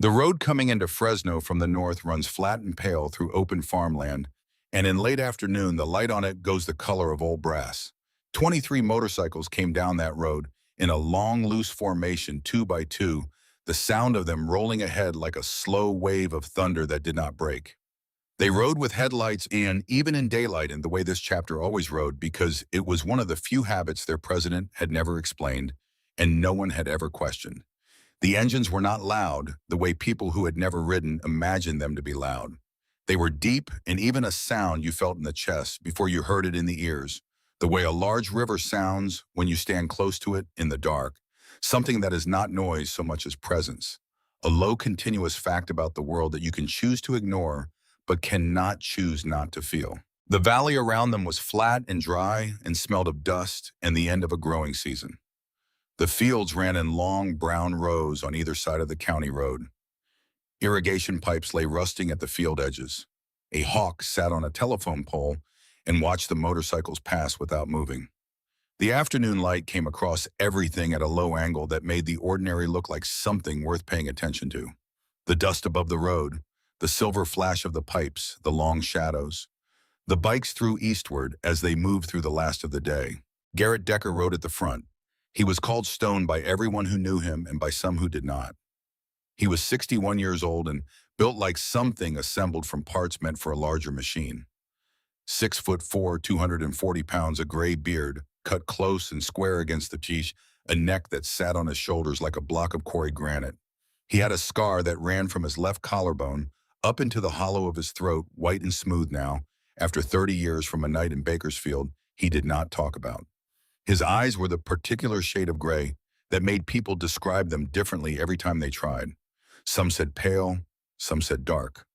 The road coming into Fresno from the north runs flat and pale through open farmland, and in late afternoon, the light on it goes the color of old brass. 23 motorcycles came down that road in a long, loose formation, two by two, the sound of them rolling ahead like a slow wave of thunder that did not break. They rode with headlights and even in daylight in the way this chapter always rode because it was one of the few habits their president had never explained and no one had ever questioned. The engines were not loud the way people who had never ridden imagined them to be loud. They were deep and even a sound you felt in the chest before you heard it in the ears, the way a large river sounds when you stand close to it in the dark, something that is not noise so much as presence, a low continuous fact about the world that you can choose to ignore but cannot choose not to feel. The valley around them was flat and dry and smelled of dust and the end of a growing season. The fields ran in long brown rows on either side of the county road. Irrigation pipes lay rusting at the field edges. A hawk sat on a telephone pole and watched the motorcycles pass without moving. The afternoon light came across everything at a low angle that made the ordinary look like something worth paying attention to. The dust above the road, the silver flash of the pipes, the long shadows. The bikes threw eastward as they moved through the last of the day. Garrett Decker rode at the front. He was called Stone by everyone who knew him and by some who did not. He was 61 years old and built like something assembled from parts meant for a larger machine. 6'4", 240 pounds, a gray beard, cut close and square against the cheek, a neck that sat on his shoulders like a block of quarried granite. He had a scar that ran from his left collarbone up into the hollow of his throat, white and smooth now, after 30 years from a night in Bakersfield he did not talk about. His eyes were the particular shade of gray that made people describe them differently every time they tried. Some said pale, some said dark.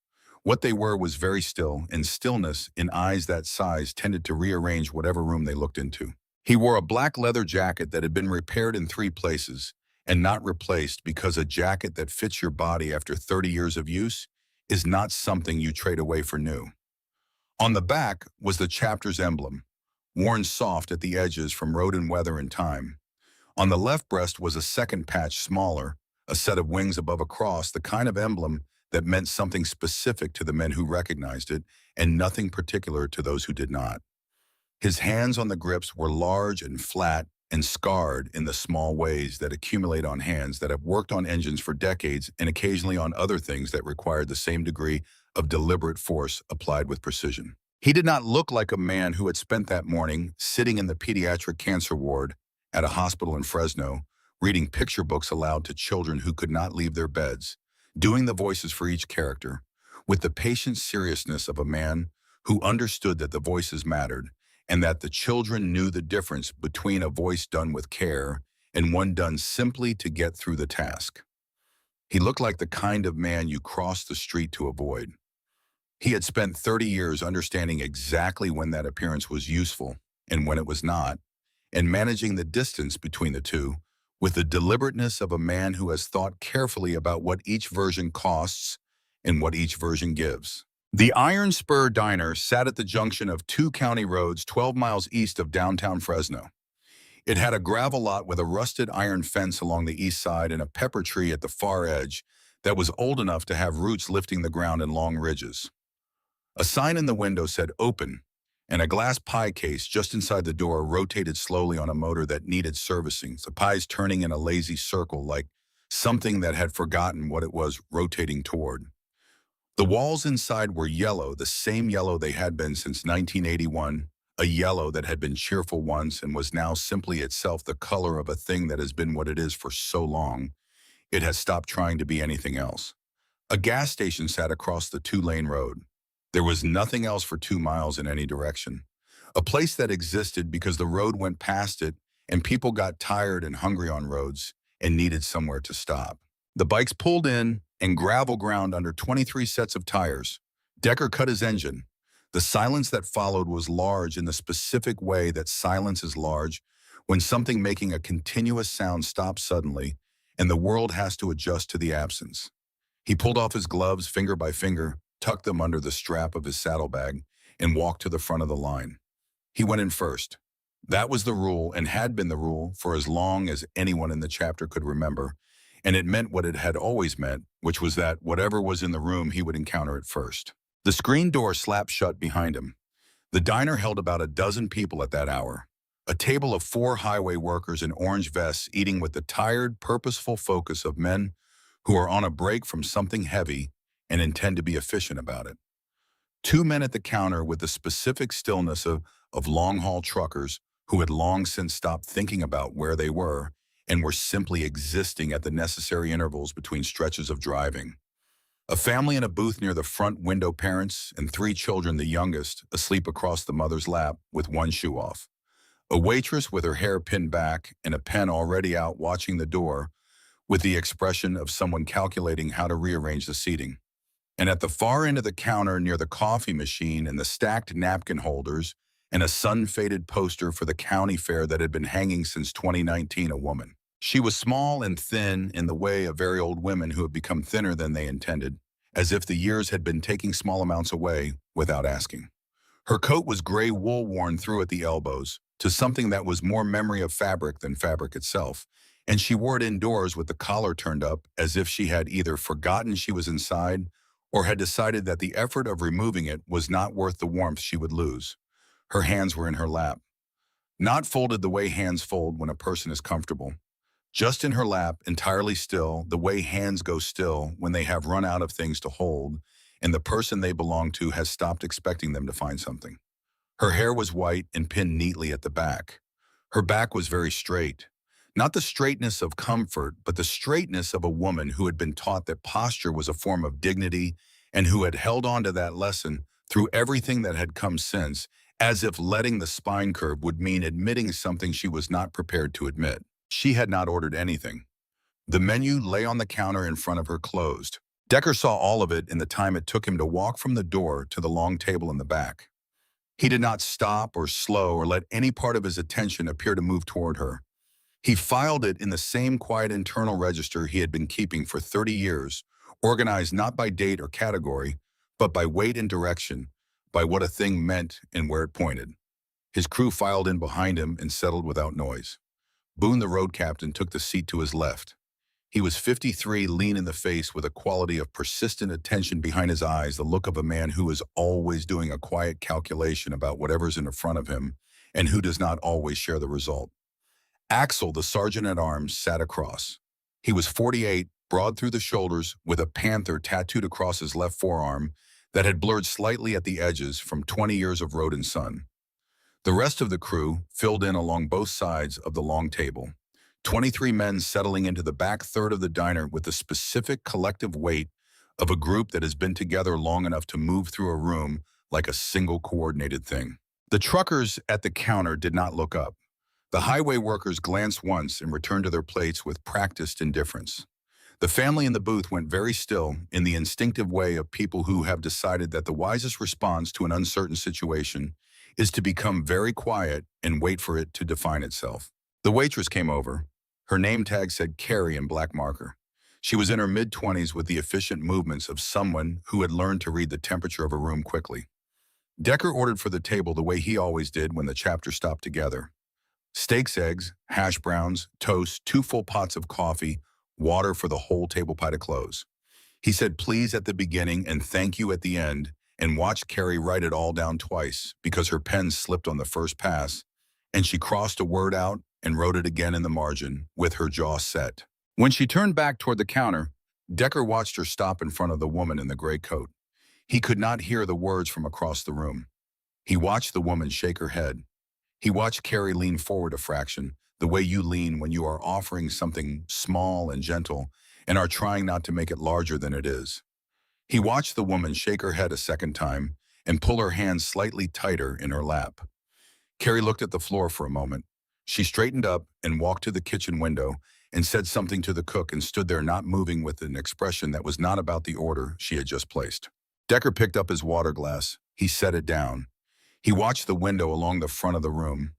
What they were was very still, and stillness in eyes that size tended to rearrange whatever room they looked into. He wore a black leather jacket that had been repaired in 3 places and not replaced because a jacket that fits your body after 30 years of use is not something you trade away for new. On the back was the chapter's emblem, worn soft at the edges from road and weather and time. On the left breast was a second patch smaller, a set of wings above a cross, the kind of emblem that meant something specific to the men who recognized it and nothing particular to those who did not. His hands on the grips were large and flat and scarred in the small ways that accumulate on hands that have worked on engines for decades and occasionally on other things that required the same degree of deliberate force applied with precision. He did not look like a man who had spent that morning sitting in the pediatric cancer ward at a hospital in Fresno, reading picture books aloud to children who could not leave their beds, doing the voices for each character, with the patient seriousness of a man who understood that the voices mattered and that the children knew the difference between a voice done with care and one done simply to get through the task. He looked like the kind of man you cross the street to avoid. He had spent 30 years understanding exactly when that appearance was useful and when it was not, and managing the distance between the two with the deliberateness of a man who has thought carefully about what each version costs and what each version gives. The Iron Spur Diner sat at the junction of 2 county roads 12 miles east of downtown Fresno. It had a gravel lot with a rusted iron fence along the east side and a pepper tree at the far edge that was old enough to have roots lifting the ground in long ridges. A sign in the window said "Open," and a glass pie case just inside the door rotated slowly on a motor that needed servicing, the pies turning in a lazy circle like something that had forgotten what it was rotating toward. The walls inside were yellow, the same yellow they had been since 1981, a yellow that had been cheerful once and was now simply itself the color of a thing that has been what it is for so long, it has stopped trying to be anything else. A gas station sat across the 2-lane road. There was nothing else for 2 miles in any direction. A place that existed because the road went past it and people got tired and hungry on roads and needed somewhere to stop. The bikes pulled in and gravel ground under 23 sets of tires. Decker cut his engine. The silence that followed was large in the specific way that silence is large when something making a continuous sound stops suddenly and the world has to adjust to the absence. He pulled off his gloves finger by finger, tucked them under the strap of his saddlebag, and walked to the front of the line. He went in first. That was the rule and had been the rule for as long as anyone in the chapter could remember, and it meant what it had always meant, which was that whatever was in the room he would encounter it first. The screen door slapped shut behind him. The diner held about a dozen people at that hour. A table of 4 highway workers in orange vests eating with the tired, purposeful focus of men who are on a break from something heavy and intend to be efficient about it. 2 men at the counter with the specific stillness of long-haul truckers who had long since stopped thinking about where they were and were simply existing at the necessary intervals between stretches of driving. A family in a booth near the front window, parents and 3 children, the youngest, asleep across the mother's lap with one shoe off. A waitress with her hair pinned back and a pen already out watching the door with the expression of someone calculating how to rearrange the seating. And at the far end of the counter near the coffee machine and the stacked napkin holders and a sun-faded poster for the county fair that had been hanging since 2019, a woman. She was small and thin in the way of very old women who have become thinner than they intended, as if the years had been taking small amounts away without asking. Her coat was gray wool worn through at the elbows to something that was more memory of fabric than fabric itself, and she wore it indoors with the collar turned up as if she had either forgotten she was inside or had decided that the effort of removing it was not worth the warmth she would lose. Her hands were in her lap, not folded the way hands fold when a person is comfortable. Just in her lap, entirely still, the way hands go still when they have run out of things to hold, and the person they belong to has stopped expecting them to find something. Her hair was white and pinned neatly at the back. Her back was very straight. Not the straightness of comfort, but the straightness of a woman who had been taught that posture was a form of dignity and who had held on to that lesson through everything that had come since, as if letting the spine curve would mean admitting something she was not prepared to admit. She had not ordered anything. The menu lay on the counter in front of her closed. Decker saw all of it in the time it took him to walk from the door to the long table in the back. He did not stop or slow or let any part of his attention appear to move toward her. He filed it in the same quiet internal register he had been keeping for 30 years, organized not by date or category, but by weight and direction, by what a thing meant and where it pointed. His crew filed in behind him and settled without noise. Boone, the road captain, took the seat to his left. He was 53, lean in the face with a quality of persistent attention behind his eyes, the look of a man who is always doing a quiet calculation about whatever's in front of him and who does not always share the result. Axel, the sergeant-at-arms, sat across. He was 48, broad through the shoulders, with a panther tattooed across his left forearm that had blurred slightly at the edges from 20 years of road and sun. The rest of the crew filled in along both sides of the long table. 23 men settling into the back third of the diner with the specific collective weight of a group that has been together long enough to move through a room like a single coordinated thing. The truckers at the counter did not look up. The highway workers glanced once and returned to their plates with practiced indifference. The family in the booth went very still in the instinctive way of people who have decided that the wisest response to an uncertain situation is to become very quiet and wait for it to define itself. The waitress came over. Her name tag said Carrie in black marker. She was in her mid-20s with the efficient movements of someone who had learned to read the temperature of a room quickly. Decker ordered for the table the way he always did when the chapter stopped together. Steaks, eggs, hash browns, toast, 2 full pots of coffee, water for the whole table pie to close. He said please at the beginning and thank you at the end, and watched Carrie write it all down twice because her pen slipped on the first pass, and she crossed a word out and wrote it again in the margin with her jaw set. When she turned back toward the counter, Decker watched her stop in front of the woman in the gray coat. He could not hear the words from across the room. He watched the woman shake her head. He watched Carrie lean forward a fraction, the way you lean when you are offering something small and gentle and are trying not to make it larger than it is. He watched the woman shake her head a second time and pull her hands slightly tighter in her lap. Carrie looked at the floor for a moment. She straightened up and walked to the kitchen window and said something to the cook and stood there not moving with an expression that was not about the order she had just placed. Decker picked up his water glass. He set it down. He watched the window along the front of the room.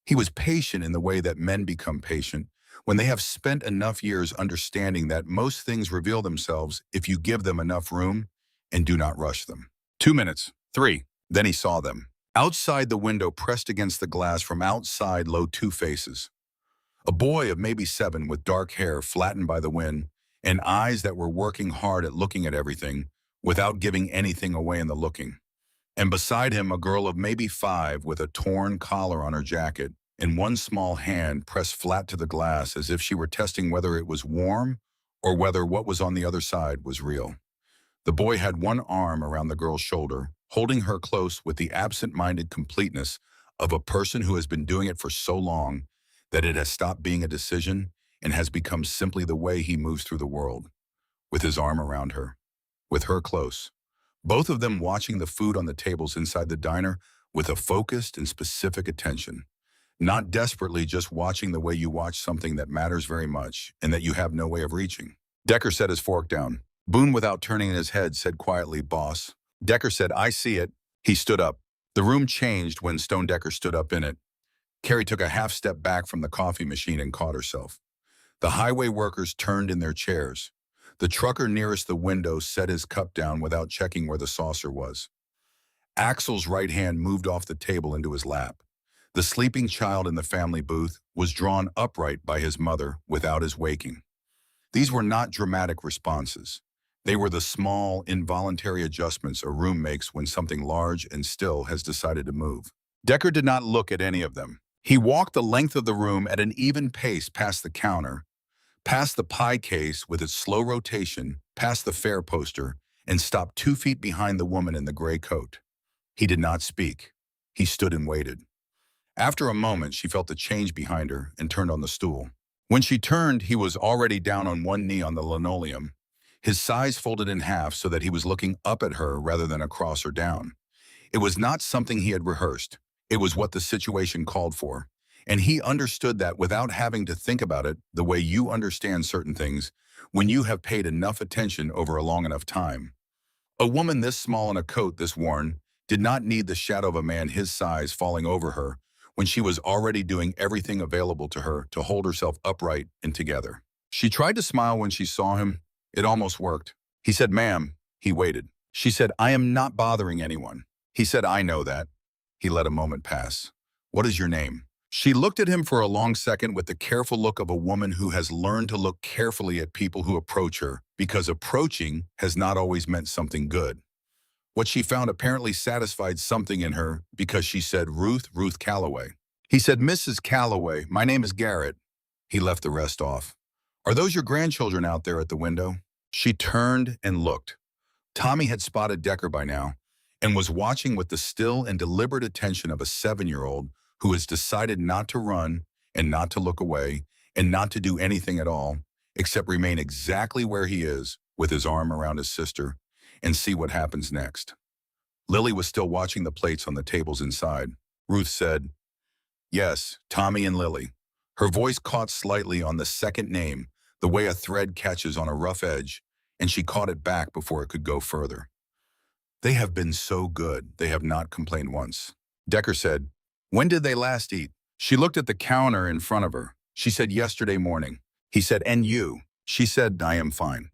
He was patient in the way that men become patient when they have spent enough years understanding that most things reveal themselves if you give them enough room and do not rush them. 2 minutes, 3, then he saw them. Outside the window, pressed against the glass from outside, lay 2 faces. A boy of maybe 7 with dark hair flattened by the wind and eyes that were working hard at looking at everything without giving anything away in the looking. And beside him, a girl of maybe 5 with a torn collar on her jacket and one small hand pressed flat to the glass as if she were testing whether it was warm or whether what was on the other side was real. The boy had one arm around the girl's shoulder, holding her close with the absent-minded completeness of a person who has been doing it for so long that it has stopped being a decision and has become simply the way he moves through the world, with his arm around her, with her close. Both of them watching the food on the tables inside the diner with a focused and specific attention. Not desperately just watching the way you watch something that matters very much and that you have no way of reaching. Decker set his fork down. Boone, without turning his head, said quietly, "Boss." Decker said, "I see it." He stood up. The room changed when Stone Decker stood up in it. Carrie took a half step back from the coffee machine and caught herself. The highway workers turned in their chairs. The trucker nearest the window set his cup down without checking where the saucer was. Axel's right hand moved off the table into his lap. The sleeping child in the family booth was drawn upright by his mother without his waking. These were not dramatic responses. They were the small, involuntary adjustments a room makes when something large and still has decided to move. Decker did not look at any of them. He walked the length of the room at an even pace past the counter, past the pie case with its slow rotation, past the fare poster, and stopped 2 feet behind the woman in the gray coat. He did not speak. He stood and waited. After a moment, she felt the change behind her and turned on the stool. When she turned, he was already down on one knee on the linoleum, his sides folded in half so that he was looking up at her rather than across or down. It was not something he had rehearsed. It was what the situation called for. And he understood that without having to think about it the way you understand certain things when you have paid enough attention over a long enough time. A woman this small in a coat this worn did not need the shadow of a man his size falling over her when she was already doing everything available to her to hold herself upright and together. She tried to smile when she saw him. It almost worked. He said, "Ma'am." He waited. She said, "I am not bothering anyone." He said, "I know that." He let a moment pass. "What is your name?" She looked at him for a long second with the careful look of a woman who has learned to look carefully at people who approach her, because approaching has not always meant something good. What she found apparently satisfied something in her because she said, Ruth Calloway." He said, "Mrs. Calloway, my name is Garrett." He left the rest off. "Are those your grandchildren out there at the window?" She turned and looked. Tommy had spotted Decker by now and was watching with the still and deliberate attention of a 7-year-old who has decided not to run and not to look away and not to do anything at all except remain exactly where he is with his arm around his sister and see what happens next. Lily was still watching the plates on the tables inside. Ruth said, "Yes, Tommy and Lily." Her voice caught slightly on the second name, the way a thread catches on a rough edge, and she caught it back before it could go further. "They have been so good, they have not complained once." Decker said, "When did they last eat?" She looked at the counter in front of her. She said, "Yesterday morning." He said, "And you?" She said, "I am fine."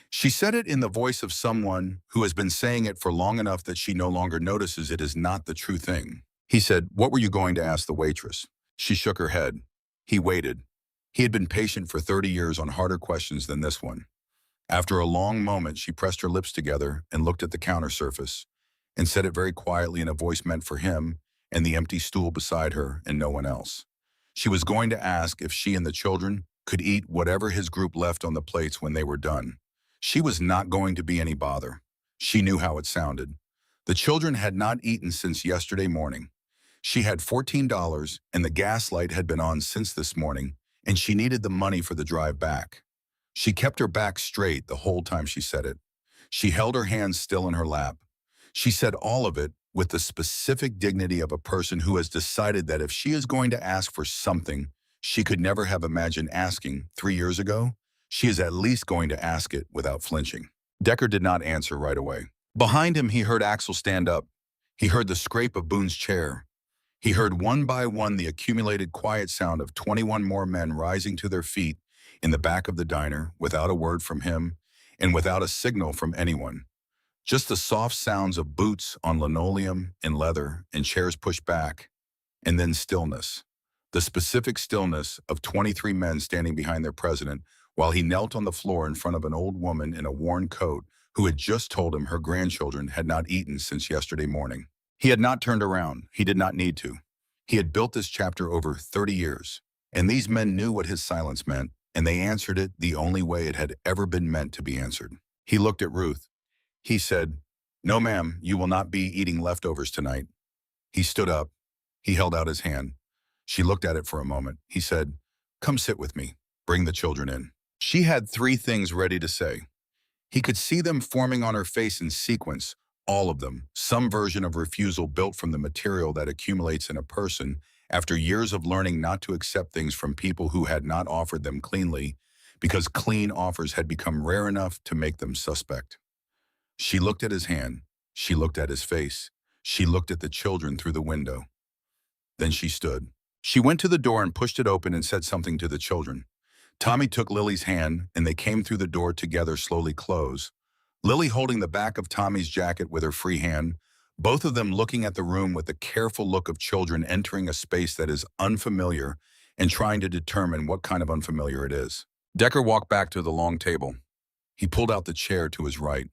She said it in the voice of someone who has been saying it for long enough that she no longer notices it is not the true thing. He said, "What were you going to ask the waitress?" She shook her head. He waited. He had been patient for 30 years on harder questions than this one. After a long moment, she pressed her lips together and looked at the counter surface and said it very quietly in a voice meant for him and the empty stool beside her and no one else. She was going to ask if she and the children could eat whatever his group left on the plates when they were done. She was not going to be any bother. She knew how it sounded. The children had not eaten since yesterday morning. She had $14 and the gas light had been on since this morning, and she needed the money for the drive back. She kept her back straight the whole time she said it. She held her hands still in her lap. She said all of it with the specific dignity of a person who has decided that if she is going to ask for something she could never have imagined asking 3 years ago, she is at least going to ask it without flinching. Decker did not answer right away. Behind him, he heard Axel stand up. He heard the scrape of Boone's chair. He heard one by one the accumulated quiet sound of 21 more men rising to their feet in the back of the diner without a word from him and without a signal from anyone. Just the soft sounds of boots on linoleum and leather and chairs pushed back, and then stillness. The specific stillness of 23 men standing behind their president while he knelt on the floor in front of an old woman in a worn coat who had just told him her grandchildren had not eaten since yesterday morning. He had not turned around. He did not need to. He had built this chapter over 30 years, and these men knew what his silence meant, and they answered it the only way it had ever been meant to be answered. He looked at Ruth. He said, "No, ma'am, you will not be eating leftovers tonight." He stood up. He held out his hand. She looked at it for a moment. He said, "Come sit with me. Bring the children in." She had three things ready to say. He could see them forming on her face in sequence, all of them, some version of refusal built from the material that accumulates in a person after years of learning not to accept things from people who had not offered them cleanly, because clean offers had become rare enough to make them suspect. She looked at his hand. She looked at his face. She looked at the children through the window. Then she stood. She went to the door and pushed it open and said something to the children. Tommy took Lily's hand, and they came through the door together, slowly close. Lily holding the back of Tommy's jacket with her free hand, both of them looking at the room with the careful look of children entering a space that is unfamiliar and trying to determine what kind of unfamiliar it is. Decker walked back to the long table. He pulled out the chair to his right.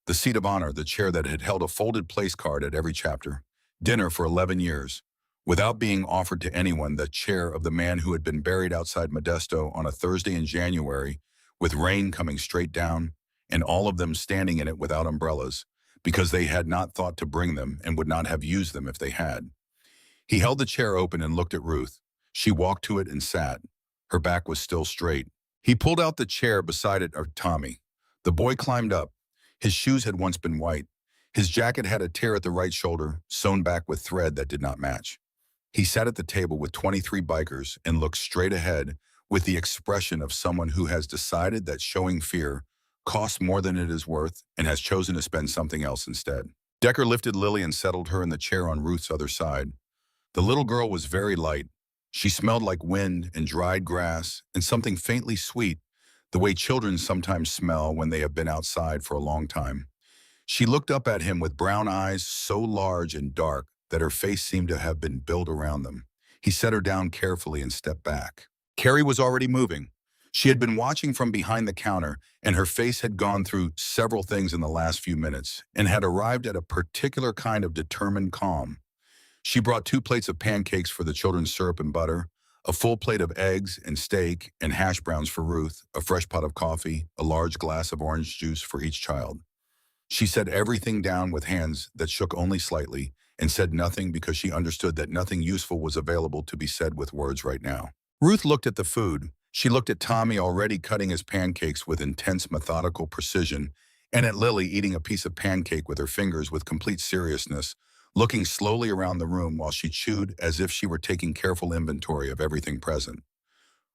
The seat of honor, the chair that had held a folded place card at every chapter. Dinner for 11 years. Without being offered to anyone, the chair of the man who had been buried outside Modesto on a Thursday in January, with rain coming straight down, and all of them standing in it without umbrellas, because they had not thought to bring them and would not have used them if they had. He held the chair open and looked at Ruth. She walked to it and sat. Her back was still straight. He pulled out the chair beside it of Tommy. The boy climbed up. His shoes had once been white. His jacket had a tear at the right shoulder, sewn back with thread that did not match. He sat at the table with 23 bikers and looked straight ahead with the expression of someone who has decided that showing fear costs more than it is worth and has chosen to spend something else instead. Decker lifted Lily and settled her in the chair on Ruth's other side. The little girl was very light. She smelled like wind and dried grass and something faintly sweet, the way children sometimes smell when they have been outside for a long time. She looked up at him with brown eyes so large and dark that her face seemed to have been built around them. He set her down carefully and stepped back. Carrie was already moving. She had been watching from behind the counter, and her face had gone through several things in the last few minutes and had arrived at a particular kind of determined calm. She brought 2 plates of pancakes for the children's syrup and butter, a full plate of eggs and steak and hash browns for Ruth, a fresh pot of coffee, a large glass of orange juice for each child. She set everything down with hands that shook only slightly and said nothing because she understood that nothing useful was available to be said with words right now. Ruth looked at the food. She looked at Tommy already cutting his pancakes with intense methodical precision, and at Lily eating a piece of pancake with her fingers with complete seriousness, looking slowly around the room while she chewed as if she were taking careful inventory of everything present.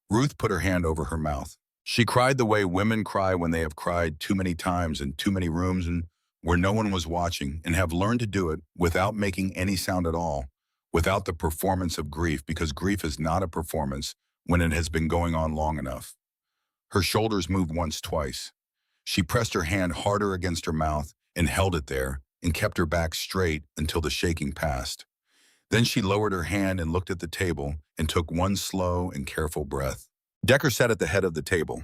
Ruth put her hand over her mouth. She cried the way women cry when they have cried too many times in too many rooms and where no one was watching, and have learned to do it without making any sound at all, without the performance of grief, because grief is not a performance when it has been going on long enough. Her shoulders moved once, twice. She pressed her hand harder against her mouth and held it there and kept her back straight until the shaking passed. Then she lowered her hand and looked at the table and took one slow and careful breath. Decker sat at the head of the table.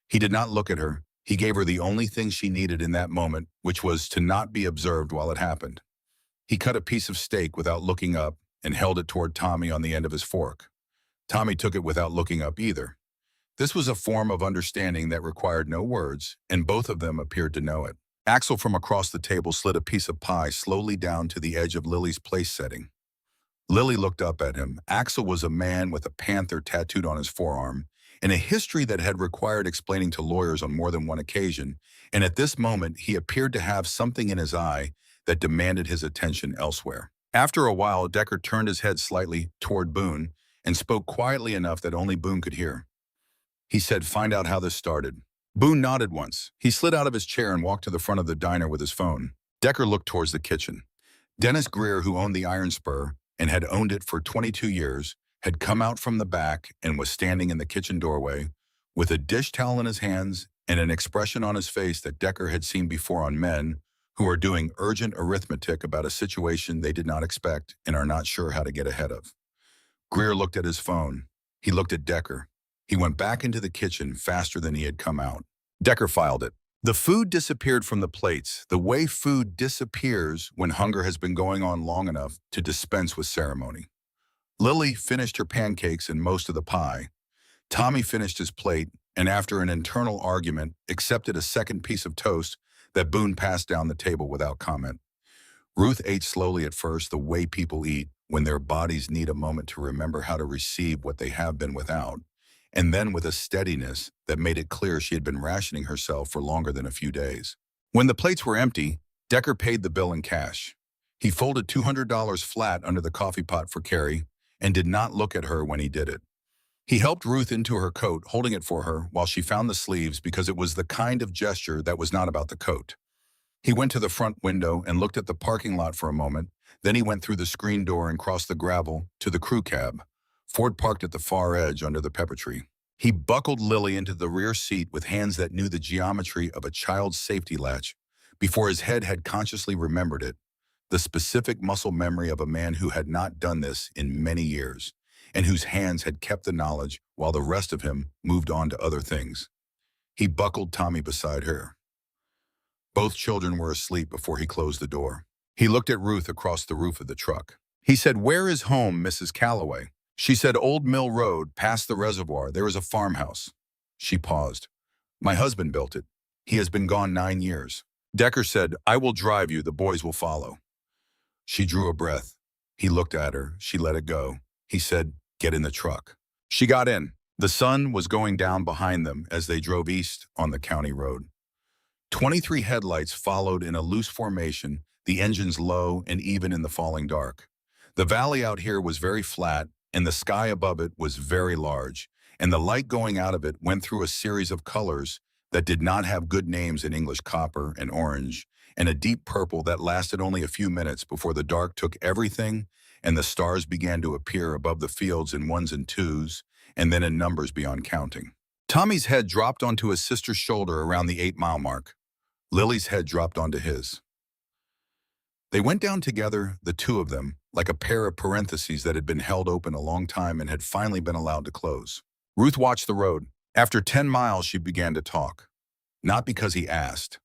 He did not look at her. He gave her the only thing she needed in that moment, which was to not be observed while it happened. He cut a piece of steak without looking up and held it toward Tommy on the end of his fork. Tommy took it without looking up either. This was a form of understanding that required no words, and both of them appeared to know it. Axel from across the table slid a piece of pie slowly down to the edge of Lily's place setting. Lily looked up at him. Axel was a man with a panther tattooed on his forearm, and a history that had required explaining to lawyers on more than one occasion, and at this moment he appeared to have something in his eye that demanded his attention elsewhere. After a while, Decker turned his head slightly toward Boone and spoke quietly enough that only Boone could hear. He said, "Find out how this started." Boone nodded once. He slid out of his chair and walked to the front of the diner with his phone. Decker looked towards the kitchen. Dennis Greer, who owned the Iron Spur and had owned it for 22 years, had come out from the back and was standing in the kitchen doorway with a dish towel in his hands and an expression on his face that Decker had seen before on men who are doing urgent arithmetic about a situation they did not expect and are not sure how to get ahead of. Greer looked at his phone. He looked at Decker. He went back into the kitchen faster than he had come out. Decker filed it. The food disappeared from the plates, the way food disappears when hunger has been going on long enough to dispense with ceremony. Lily finished her pancakes and most of the pie. Tommy finished his plate, and after an internal argument, accepted a second piece of toast that Boone passed down the table without comment. Ruth ate slowly at first, the way people eat when their bodies need a moment to remember how to receive what they have been without, and then with a steadiness that made it clear she had been rationing herself for longer than a few days. When the plates were empty, Decker paid the bill in cash. He folded $200 flat under the coffee pot for Carrie and did not look at her when he did it. He helped Ruth into her coat, holding it for her while she found the sleeves because it was the kind of gesture that was not about the coat. He went to the front window and looked at the parking lot for a moment. Then he went through the screen door and crossed the gravel to the crew cab. Ford parked at the far edge under the pepper tree. He buckled Lily into the rear seat with hands that knew the geometry of a child's safety latch before his head had consciously remembered it, the specific muscle memory of a man who had not done this in many years, and whose hands had kept the knowledge while the rest of him moved on to other things. He buckled Tommy beside her. Both children were asleep before he closed the door. He looked at Ruth across the roof of the truck. He said, "Where is home, Mrs. Calloway?" She said, "Old Mill Road, past the reservoir. There is a farmhouse." She paused. "My husband built it. He has been gone 9 years." Decker said, "I will drive you. The boys will follow." She drew a breath. He looked at her. She let it go. He said, "Get in the truck." She got in. The sun was going down behind them as they drove east on the county road. 23 headlights followed in a loose formation, the engines low and even in the falling dark. The valley out here was very flat, and the sky above it was very large, and the light going out of it went through a series of colors that did not have good names in English: copper and orange, and a deep purple that lasted only a few minutes before the dark took everything and the stars began to appear above the fields in ones and twos, and then in numbers beyond counting. Tommy's head dropped onto his sister's shoulder around the 8-mile mark. Lily's head dropped onto his. They went down together, the two of them, like a pair of parentheses that had been held open a long time and had finally been allowed to close. Ruth watched the road. After 10 miles, she began to talk. Not because he asked,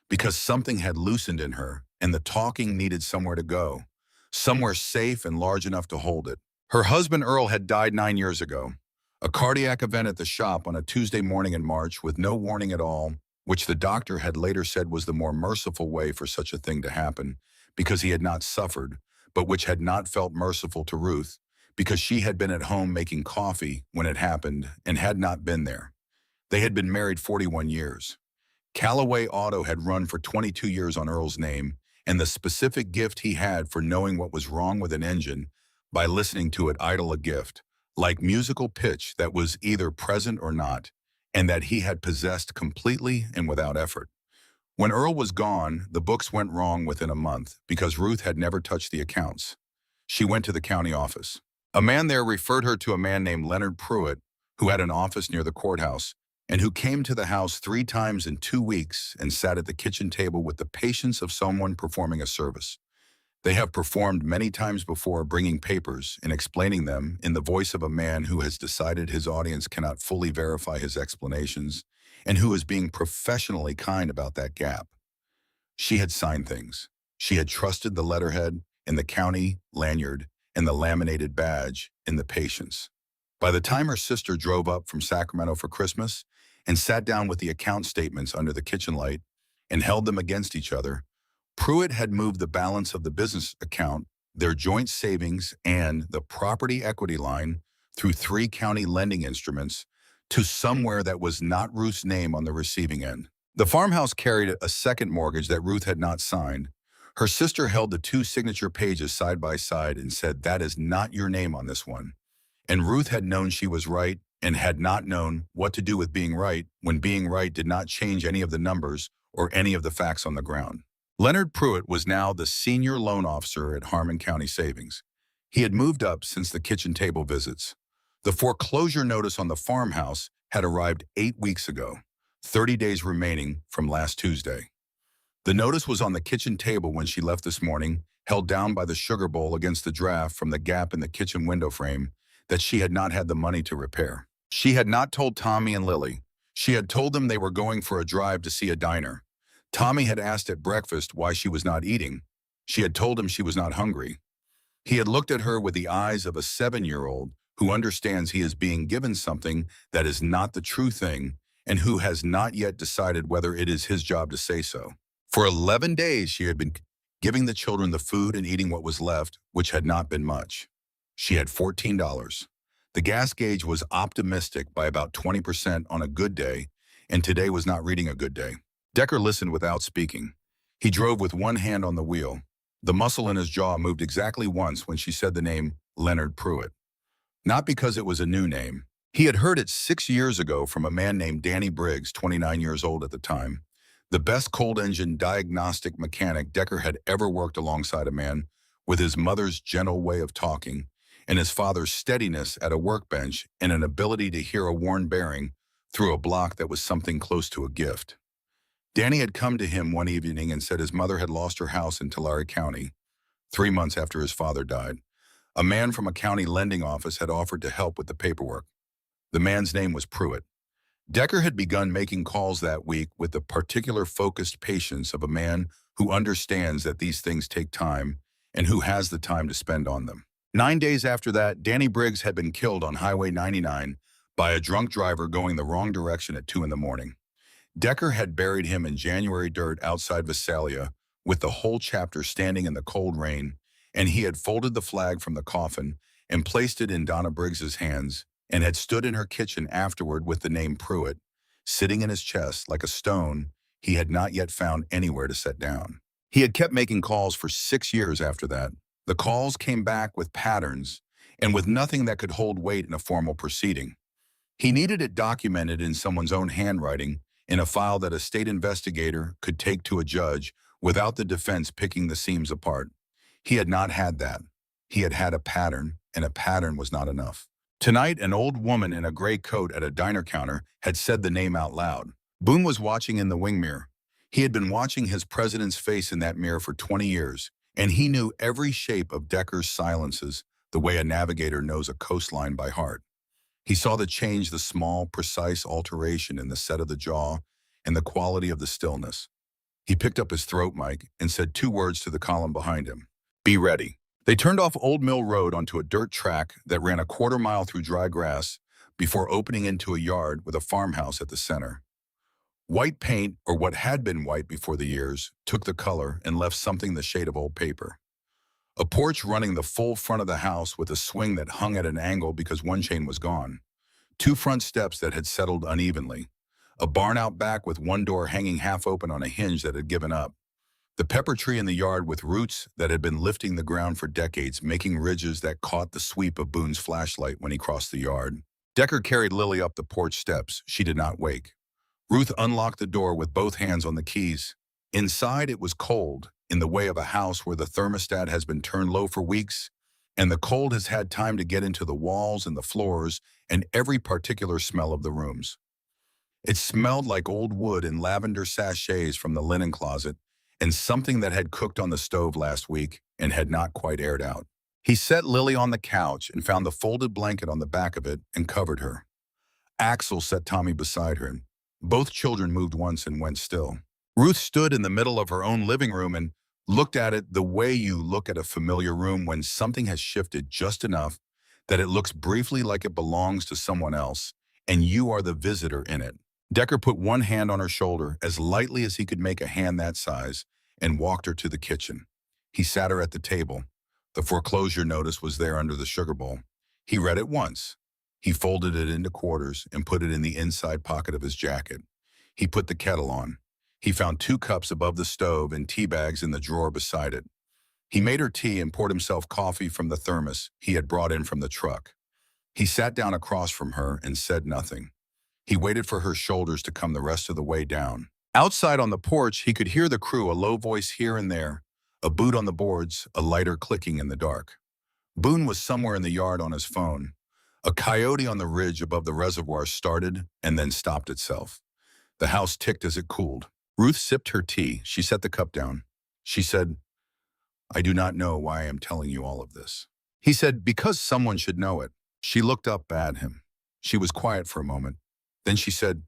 because something had loosened in her, and the talking needed somewhere to go, somewhere safe and large enough to hold it. Her husband Earl had died 9 years ago. A cardiac event at the shop on a Tuesday morning in March with no warning at all, which the doctor had later said was the more merciful way for such a thing to happen, because he had not suffered, but which had not felt merciful to Ruth, because she had been at home making coffee when it happened and had not been there. They had been married 41 years. Callaway Auto had run for 22 years on Earl's name, and the specific gift he had for knowing what was wrong with an engine by listening to it idle, a gift, like musical pitch that was either present or not, and that he had possessed completely and without effort. When Earl was gone, the books went wrong within a month because Ruth had never touched the accounts. She went to the county office. A man there referred her to a man named Leonard Pruitt, who had an office near the courthouse, and who came to the house 3 times in 2 weeks and sat at the kitchen table with the patience of someone performing a service. They have performed many times before, bringing papers and explaining them in the voice of a man who has decided his audience cannot fully verify his explanations and who is being professionally kind about that gap. She had signed things. She had trusted the letterhead and the county lanyard and the laminated badge in the patience. By the time her sister drove up from Sacramento for Christmas and sat down with the account statements under the kitchen light and held them against each other, Pruitt had moved the balance of the business account, their joint savings, and the property equity line through 3 county lending instruments to somewhere that was not Ruth's name on the receiving end. The farmhouse carried a second mortgage that Ruth had not signed. Her sister held the 2 signature pages side by side and said, "That is not your name on this one." And Ruth had known she was right and had not known what to do with being right when being right did not change any of the numbers or any of the facts on the ground. Leonard Pruitt was now the senior loan officer at Harmon County Savings. He had moved up since the kitchen table visits. The foreclosure notice on the farmhouse had arrived 8 weeks ago, 30 days remaining from last Tuesday. The notice was on the kitchen table when she left this morning, held down by the sugar bowl against the draft from the gap in the kitchen window frame that she had not had the money to repair. She had not told Tommy and Lily. She had told them they were going for a drive to see a diner. Tommy had asked at breakfast why she was not eating. She had told him she was not hungry. He had looked at her with the eyes of a 7-year-old who understands he is being given something that is not the true thing and who has not yet decided whether it is his job to say so. For 11 days, she had been giving the children the food and eating what was left, which had not been much. She had $14. The gas gauge was optimistic by about 20% on a good day, and today was not reading a good day. Decker listened without speaking. He drove with one hand on the wheel. The muscle in his jaw moved exactly once when she said the name Leonard Pruitt. Not because it was a new name. He had heard it 6 years ago from a man named Danny Briggs, 29 years old at the time. The best cold engine diagnostic mechanic Decker had ever worked alongside a man with his mother's gentle way of talking and his father's steadiness at a workbench and an ability to hear a worn bearing through a block that was something close to a gift. Danny had come to him one evening and said his mother had lost her house in Tulare County 3 months after his father died. A man from a county lending office had offered to help with the paperwork. The man's name was Pruitt. Decker had begun making calls that week with the particular focused patience of a man who understands that these things take time and who has the time to spend on them. 9 days after that, Danny Briggs had been killed on Highway 99 by a drunk driver going the wrong direction at 2 in the morning. Decker had buried him in January dirt outside Visalia, with the whole chapter standing in the cold rain, and he had folded the flag from the coffin and placed it in Donna Briggs's hands, and had stood in her kitchen afterward with the name Pruitt, sitting in his chest like a stone he had not yet found anywhere to set down. He had kept making calls for 6 years after that. The calls came back with patterns and with nothing that could hold weight in a formal proceeding. He needed it documented in someone's own handwriting in a file that a state investigator could take to a judge without the defense picking the seams apart. He had not had that. He had had a pattern, and a pattern was not enough. Tonight, an old woman in a gray coat at a diner counter had said the name out loud. Boone was watching in the wing mirror. He had been watching his president's face in that mirror for 20 years, and he knew every shape of Decker's silences the way a navigator knows a coastline by heart. He saw the change, the small, precise alteration in the set of the jaw and the quality of the stillness. He picked up his throat mic and said 2 words to the column behind him. Be ready. They turned off Old Mill Road onto a dirt track that ran a 1/4 mile through dry grass before opening into a yard with a farmhouse at the center. White paint, or what had been white before the years, took the color and left something the shade of old paper. A porch running the full front of the house with a swing that hung at an angle because one chain was gone. 2 front steps that had settled unevenly. A barn out back with one door hanging half open on a hinge that had given up. The pepper tree in the yard with roots that had been lifting the ground for decades, making ridges that caught the sweep of Boone's flashlight when he crossed the yard. Decker carried Lily up the porch steps. She did not wake. Ruth unlocked the door with both hands on the keys. Inside, it was cold, in the way of a house where the thermostat has been turned low for weeks, and the cold has had time to get into the walls and the floors and every particular smell of the rooms. It smelled like old wood and lavender sachets from the linen closet and something that had cooked on the stove last week and had not quite aired out. He set Lily on the couch and found the folded blanket on the back of it and covered her. Axel set Tommy beside her. Both children moved once and went still. Ruth stood in the middle of her own living room and looked at it the way you look at a familiar room when something has shifted just enough that it looks briefly like it belongs to someone else, and you are the visitor in it. Decker put one hand on her shoulder, as lightly as he could make a hand that size, and walked her to the kitchen. He sat her at the table. The foreclosure notice was there under the sugar bowl. He read it once. He folded it into quarters and put it in the inside pocket of his jacket. He put the kettle on. He found 2 cups above the stove and tea bags in the drawer beside it. He made her tea and poured himself coffee from the thermos he had brought in from the truck. He sat down across from her and said nothing. He waited for her shoulders to come the rest of the way down. Outside on the porch, he could hear the crew, a low voice here and there, a boot on the boards, a lighter clicking in the dark. Boone was somewhere in the yard on his phone. A coyote on the ridge above the reservoir started and then stopped itself. The house ticked as it cooled. Ruth sipped her tea. She set the cup down. She said, I do not know why I am telling you all of this. He said, because someone should know it. She looked up at him. She was quiet for a moment. Then she said,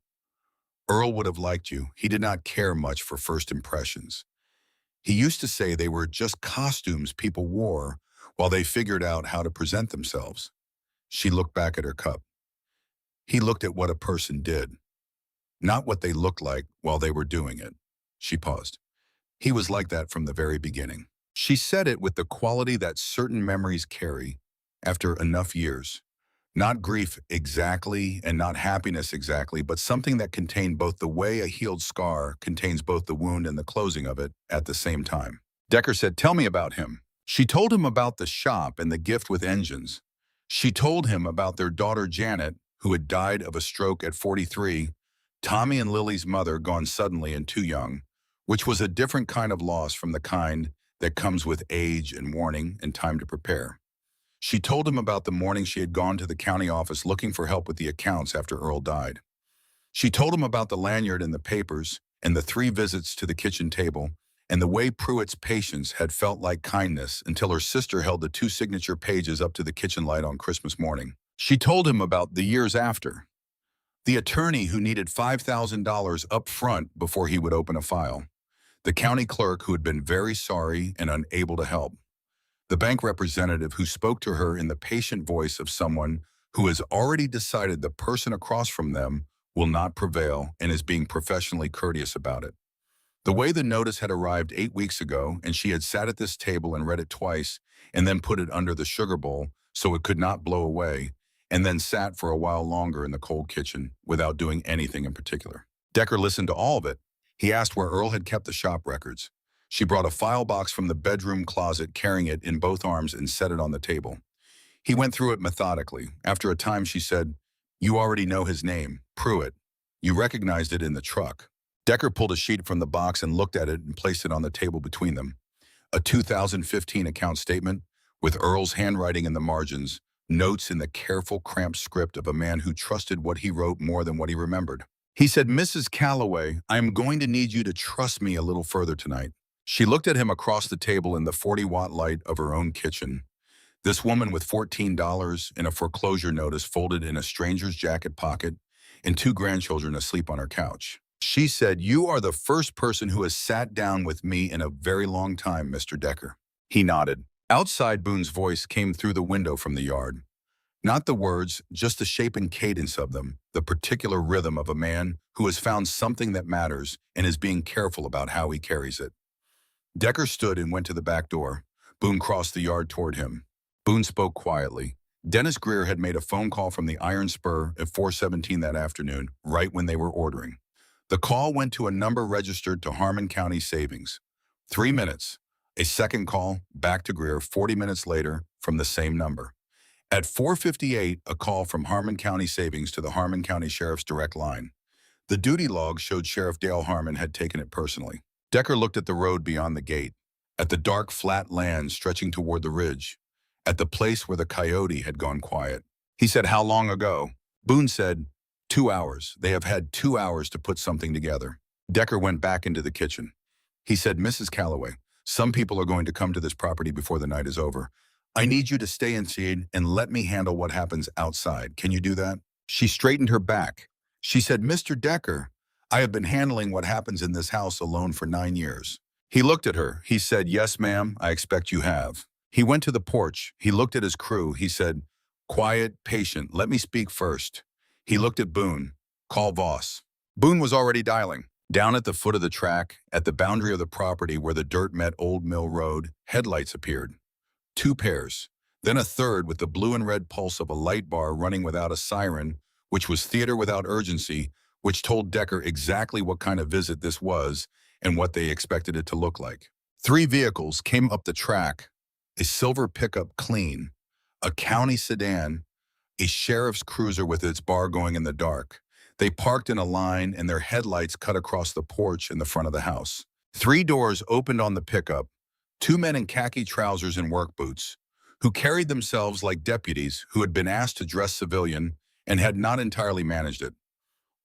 Earl would have liked you. He did not care much for first impressions. He used to say they were just costumes people wore while they figured out how to present themselves. She looked back at her cup. He looked at what a person did, not what they looked like while they were doing it. She paused. He was like that from the very beginning. She said it with the quality that certain memories carry after enough years. Not grief exactly and not happiness exactly, but something that contained both the way a healed scar contains both the wound and the closing of it at the same time. Decker said, tell me about him. She told him about the shop and the gift with engines. She told him about their daughter Janet, who had died of a stroke at 43, Tommy and Lily's mother gone suddenly and too young, which was a different kind of loss from the kind that comes with age and warning and time to prepare. She told him about the morning she had gone to the county office looking for help with the accounts after Earl died. She told him about the lanyard and the papers and the 3 visits to the kitchen table and the way Pruitt's patience had felt like kindness until her sister held the 2 signature pages up to the kitchen light on Christmas morning. She told him about the years after. The attorney who needed $5,000 up front before he would open a file. The county clerk who had been very sorry and unable to help. The bank representative who spoke to her in the patient voice of someone who has already decided the person across from them will not prevail and is being professionally courteous about it. The way the notice had arrived 8 weeks ago and she had sat at this table and read it twice and then put it under the sugar bowl so it could not blow away and then sat for a while longer in the cold kitchen without doing anything in particular. Decker listened to all of it. He asked where Earl had kept the shop records. She brought a file box from the bedroom closet, carrying it in both arms, and set it on the table. He went through it methodically. After a time, she said, you already know his name, Pruitt. You recognized it in the truck. Decker pulled a sheet from the box and looked at it and placed it on the table between them. A 2015 account statement with Earl's handwriting in the margins, notes in the careful, cramped script of a man who trusted what he wrote more than what he remembered. He said, Mrs. Calloway, I am going to need you to trust me a little further tonight. She looked at him across the table in the 40-watt light of her own kitchen. This woman with $14 and a foreclosure notice folded in a stranger's jacket pocket and 2 grandchildren asleep on her couch. She said, you are the first person who has sat down with me in a very long time, Mr. Decker. He nodded. Outside, Boone's voice came through the window from the yard. Not the words, just the shape and cadence of them, the particular rhythm of a man who has found something that matters and is being careful about how he carries it. Decker stood and went to the back door. Boone crossed the yard toward him. Boone spoke quietly. Dennis Greer had made a phone call from the Iron Spur at 4:17 that afternoon, right when they were ordering. The call went to a number registered to Harmon County Savings. 3 minutes. A second call, back to Greer 40 minutes later from the same number. At 4:58, a call from Harmon County Savings to the Harmon County Sheriff's direct line. The duty log showed Sheriff Dale Harmon had taken it personally. Decker looked at the road beyond the gate, at the dark, flat land stretching toward the ridge, at the place where the coyote had gone quiet. He said, how long ago? Boone said, 2 hours. They have had 2 hours to put something together. Decker went back into the kitchen. He said, Mrs. Calloway, some people are going to come to this property before the night is over. I need you to stay inside and let me handle what happens outside. Can you do that? She straightened her back. She said, Mr. Decker, I have been handling what happens in this house alone for 9 years. He looked at her. He said, yes, ma'am, I expect you have. He went to the porch. He looked at his crew. He said, quiet, patient, let me speak first. He looked at Boone. Call Voss. Boone was already dialing. Down at the foot of the track, at the boundary of the property where the dirt met Old Mill Road, headlights appeared. 2 pairs. Then a third with the blue and red pulse of a light bar running without a siren, which was theater without urgency, which told Decker exactly what kind of visit this was and what they expected it to look like. 3 vehicles came up the track, a silver pickup clean, a county sedan, a sheriff's cruiser with its bar going in the dark. They parked in a line and their headlights cut across the porch in the front of the house. 3 doors opened on the pickup, 2 men in khaki trousers and work boots, who carried themselves like deputies who had been asked to dress civilian and had not entirely managed it.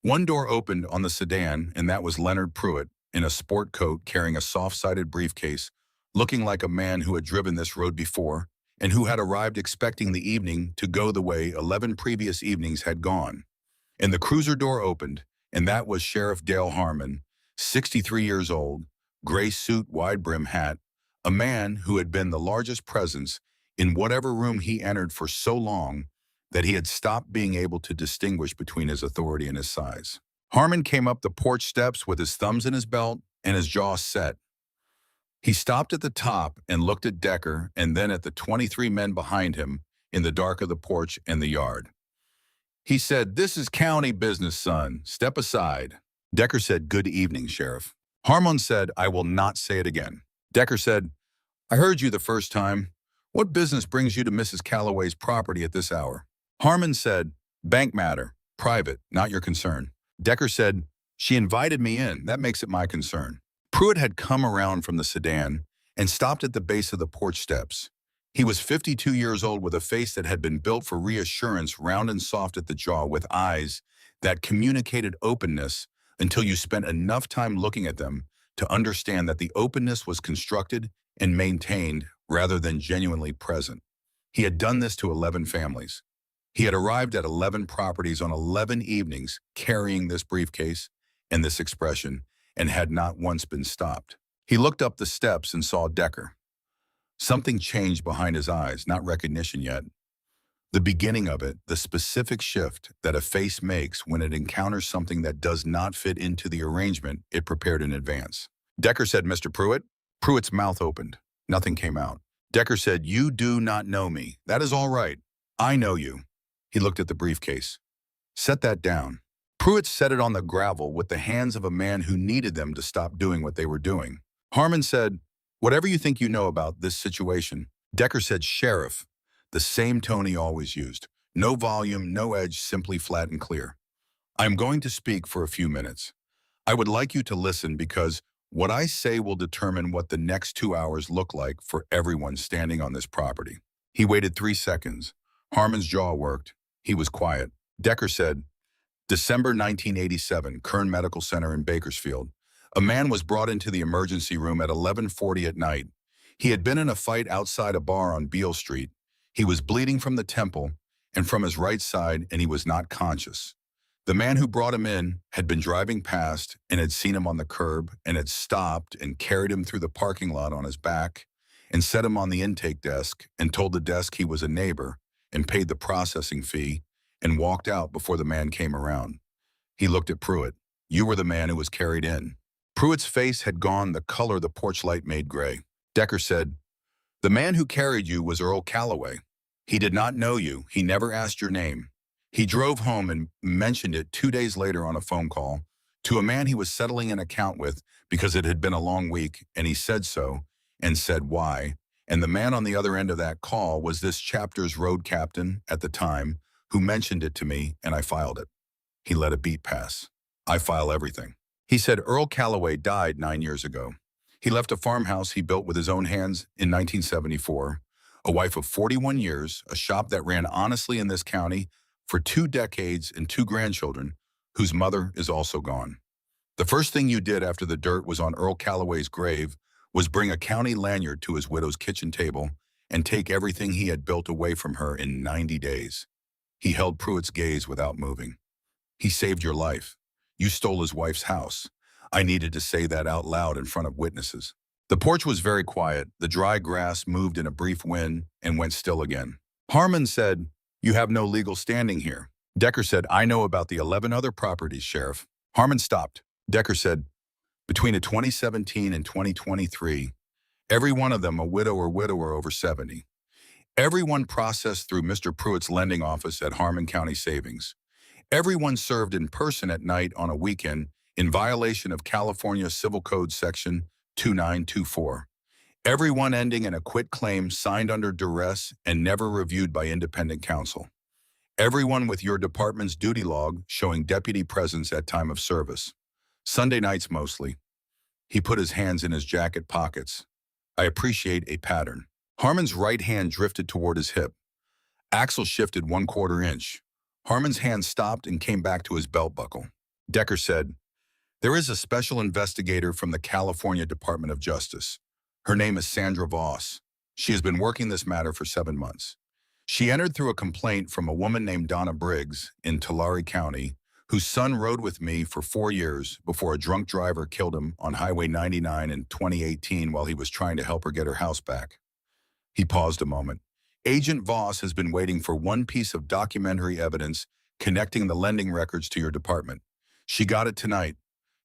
1 door opened on the sedan, and that was Leonard Pruitt, in a sport coat carrying a soft-sided briefcase, looking like a man who had driven this road before and who had arrived expecting the evening to go the way 11 previous evenings had gone. And the cruiser door opened, and that was Sheriff Dale Harmon, 63 years old, gray suit, wide brim hat, a man who had been the largest presence in whatever room he entered for so long that he had stopped being able to distinguish between his authority and his size. Harmon came up the porch steps with his thumbs in his belt and his jaw set. He stopped at the top and looked at Decker and then at the 23 men behind him in the dark of the porch and the yard. He said, "This is county business, son. Step aside." Decker said, "Good evening, Sheriff." Harmon said, "I will not say it again." Decker said, "I heard you the first time. What business brings you to Mrs. Calloway's property at this hour?" Harmon said, "Bank matter. Private, not your concern." Decker said, "She invited me in. That makes it my concern." Pruitt had come around from the sedan and stopped at the base of the porch steps. He was 52 years old with a face that had been built for reassurance, round and soft at the jaw, with eyes that communicated openness until you spent enough time looking at them to understand that the openness was constructed and maintained rather than genuinely present. He had done this to 11 families. He had arrived at 11 properties on 11 evenings carrying this briefcase and this expression, and had not once been stopped. He looked up the steps and saw Decker. Something changed behind his eyes, not recognition yet. The beginning of it, the specific shift that a face makes when it encounters something that does not fit into the arrangement it prepared in advance. Decker said, "Mr. Pruitt?" Pruitt's mouth opened. Nothing came out. Decker said, "You do not know me. That is all right. I know you." He looked at the briefcase. "Set that down." Pruitt set it on the gravel with the hands of a man who needed them to stop doing what they were doing. Harmon said, "Whatever you think you know about this situation." Decker said, "Sheriff," the same tone he always used. No volume, no edge, simply flat and clear. "I am going to speak for a few minutes. I would like you to listen because what I say will determine what the next 2 hours look like for everyone standing on this property." He waited 3 seconds. Harmon's jaw worked. He was quiet. Decker said, "December 1987, Kern Medical Center in Bakersfield. A man was brought into the emergency room at 11:40 at night. He had been in a fight outside a bar on Beale Street. He was bleeding from the temple and from his right side, and he was not conscious. The man who brought him in had been driving past and had seen him on the curb and had stopped and carried him through the parking lot on his back and set him on the intake desk and told the desk he was a neighbor and paid the processing fee and walked out before the man came around." He looked at Pruitt. "You were the man who was carried in." Pruitt's face had gone the color the porch light made gray. Decker said, "The man who carried you was Earl Calloway. He did not know you. He never asked your name. He drove home and mentioned it 2 days later on a phone call to a man he was settling an account with because it had been a long week, and he said so and said why. And the man on the other end of that call was this chapter's road captain at the time who mentioned it to me, and I filed it." He let a beat pass. "I file everything." He said Earl Calloway died 9 years ago. He left a farmhouse he built with his own hands in 1974, a wife of 41 years, a shop that ran honestly in this county for 2 decades, and 2 grandchildren, whose mother is also gone. The first thing you did after the dirt was on Earl Calloway's grave was bring a county lanyard to his widow's kitchen table and take everything he had built away from her in 90 days. He held Pruitt's gaze without moving. "He saved your life. You stole his wife's house." I needed to say that out loud in front of witnesses. The porch was very quiet. The dry grass moved in a brief wind and went still again. Harmon said, "You have no legal standing here." Decker said, "I know about the 11 other properties, Sheriff." Harmon stopped. Decker said, "Between 2017 and 2023, every one of them a widow or widower over 70. Everyone processed through Mr. Pruitt's lending office at Harmon County Savings. Everyone served in person at night on a weekend in violation of California Civil Code Section 2924. Everyone ending in a quit claim signed under duress and never reviewed by independent counsel. Everyone with your department's duty log showing deputy presence at time of service. Sunday nights mostly." He put his hands in his jacket pockets. "I appreciate a pattern." Harmon's right hand drifted toward his hip. Axel shifted 1/4 inch. Harmon's hand stopped and came back to his belt buckle. Decker said, "There is a special investigator from the California Department of Justice. Her name is Sandra Voss. She has been working this matter for 7 months. She entered through a complaint from a woman named Donna Briggs in Tulare County, whose son rode with me for 4 years before a drunk driver killed him on Highway 99 in 2018 while he was trying to help her get her house back. He paused a moment. Agent Voss has been waiting for one piece of documentary evidence connecting the lending records to your department. She got it tonight,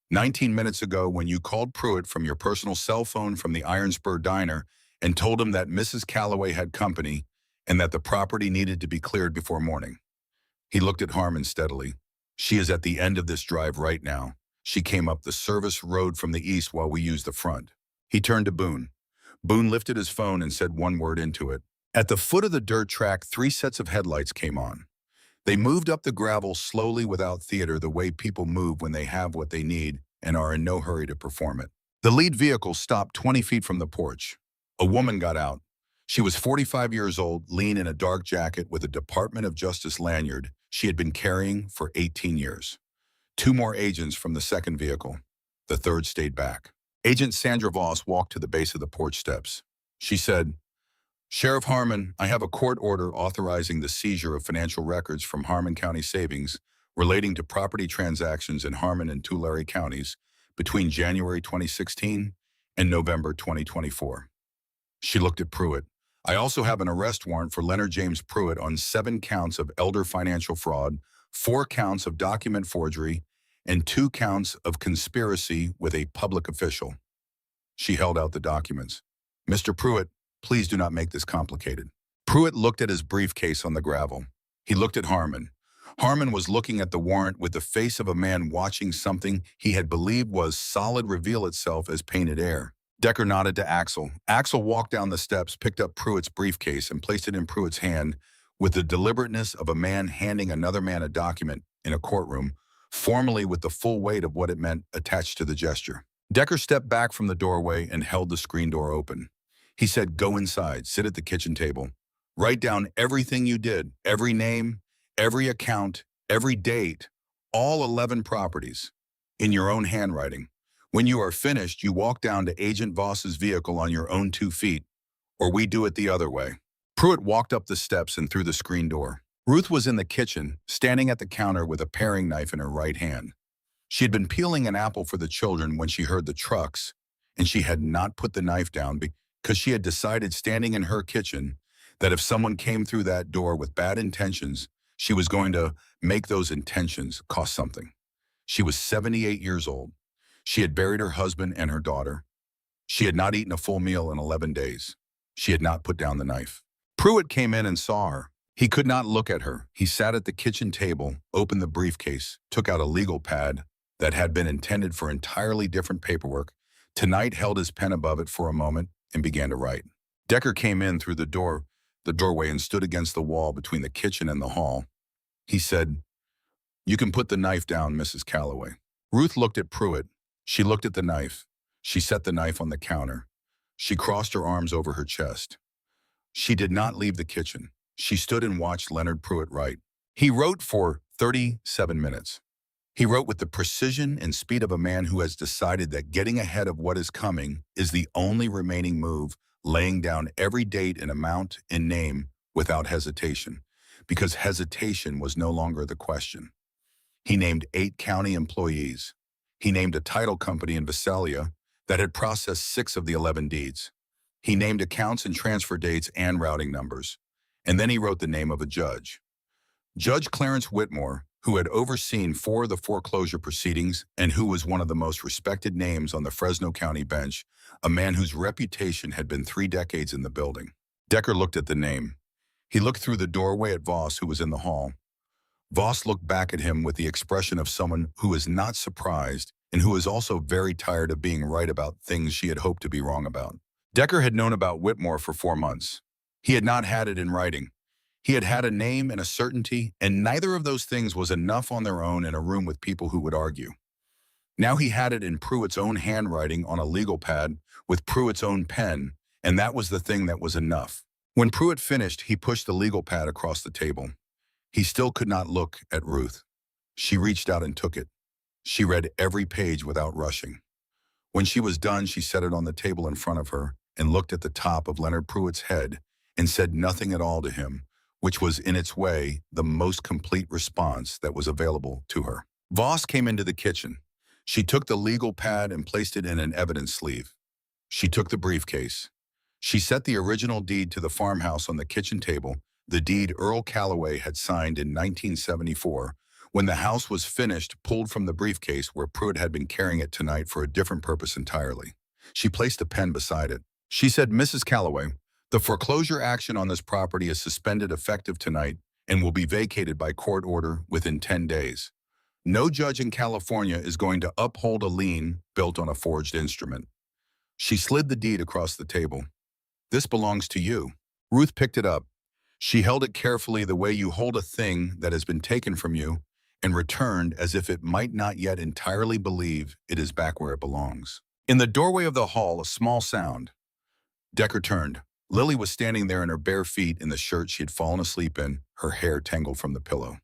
19 minutes ago, when you called Pruitt from your personal cell phone from the Iron Spur Diner and told him that Mrs. Calloway had company and that the property needed to be cleared before morning. He looked at Harmon steadily. She is at the end of this drive right now. She came up the service road from the east while we used the front. He turned to Boone. Boone lifted his phone and said one word into it. At the foot of the dirt track, 3 sets of headlights came on. They moved up the gravel slowly without theater, the way people move when they have what they need and are in no hurry to perform it. The lead vehicle stopped 20 feet from the porch. A woman got out. She was 45 years old, lean in a dark jacket with a Department of Justice lanyard she had been carrying for 18 years. 2 more agents from the second vehicle. The third stayed back. Agent Sandra Voss walked to the base of the porch steps. She said, "Sheriff Harmon, I have a court order authorizing the seizure of financial records from Harmon County Savings relating to property transactions in Harmon and Tulare counties between January 2016 and November 2024. She looked at Pruitt. "I also have an arrest warrant for Leonard James Pruitt on 7 counts of elder financial fraud, 4 counts of document forgery, and 2 counts of conspiracy with a public official." She held out the documents. "Mr. Pruitt, please do not make this complicated." Pruitt looked at his briefcase on the gravel. He looked at Harmon. Harmon was looking at the warrant with the face of a man watching something he had believed was solid reveal itself as painted air. Decker nodded to Axel. Axel walked down the steps, picked up Pruitt's briefcase, and placed it in Pruitt's hand with the deliberateness of a man handing another man a document in a courtroom, formally with the full weight of what it meant attached to the gesture. Decker stepped back from the doorway and held the screen door open. He said, "Go inside, sit at the kitchen table. Write down everything you did, every name, every account, every date, all 11 properties, in your own handwriting. When you are finished, you walk down to Agent Voss's vehicle on your own 2 feet, or we do it the other way." Pruitt walked up the steps and through the screen door. Ruth was in the kitchen, standing at the counter with a paring knife in her right hand. She had been peeling an apple for the children when she heard the trucks, and she had not put the knife down because she had decided, standing in her kitchen, that if someone came through that door with bad intentions, she was going to make those intentions cost something. She was 78 years old. She had buried her husband and her daughter. She had not eaten a full meal in 11 days. She had not put down the knife. Pruitt came in and saw her. He could not look at her. He sat at the kitchen table, opened the briefcase, took out a legal pad that had been intended for entirely different paperwork, tonight held his pen above it for a moment, and began to write. Decker came in through the doorway and stood against the wall between the kitchen and the hall. He said, "You can put the knife down, Mrs. Calloway." Ruth looked at Pruitt. She looked at the knife. She set the knife on the counter. She crossed her arms over her chest. She did not leave the kitchen. She stood and watched Leonard Pruitt write. He wrote for 37 minutes. He wrote with the precision and speed of a man who has decided that getting ahead of what is coming is the only remaining move, laying down every date and amount and name without hesitation, because hesitation was no longer the question. He named 8 county employees. He named a title company in Visalia that had processed 6 of the 11 deeds. He named accounts and transfer dates and routing numbers. And then he wrote the name of a judge. Judge Clarence Whitmore, who had overseen 4 of the foreclosure proceedings and who was one of the most respected names on the Fresno County bench, a man whose reputation had been 3 decades in the building. Decker looked at the name. He looked through the doorway at Voss, who was in the hall. Voss looked back at him with the expression of someone who is not surprised and who is also very tired of being right about things she had hoped to be wrong about. Decker had known about Whitmore for 4 months. He had not had it in writing. He had had a name and a certainty, and neither of those things was enough on their own in a room with people who would argue. Now he had it in Pruitt's own handwriting on a legal pad with Pruitt's own pen, and that was the thing that was enough. When Pruitt finished, he pushed the legal pad across the table. He still could not look at Ruth. She reached out and took it. She read every page without rushing. When she was done, she set it on the table in front of her and looked at the top of Leonard Pruitt's head and said nothing at all to him, which was in its way the most complete response that was available to her. Voss came into the kitchen. She took the legal pad and placed it in an evidence sleeve. She took the briefcase. She set the original deed to the farmhouse on the kitchen table, the deed Earl Calloway had signed in 1974, when the house was finished, pulled from the briefcase where Pruitt had been carrying it tonight for a different purpose entirely. She placed a pen beside it. She said, "Mrs. Calloway, the foreclosure action on this property is suspended effective tonight and will be vacated by court order within 10 days. No judge in California is going to uphold a lien built on a forged instrument." She slid the deed across the table. "This belongs to you." Ruth picked it up. She held it carefully the way you hold a thing that has been taken from you and returned as if it might not yet entirely believe it is back where it belongs. In the doorway of the hall, a small sound. Decker turned. Lily was standing there in her bare feet in the shirt she had fallen asleep in, her hair tangled from the pillow.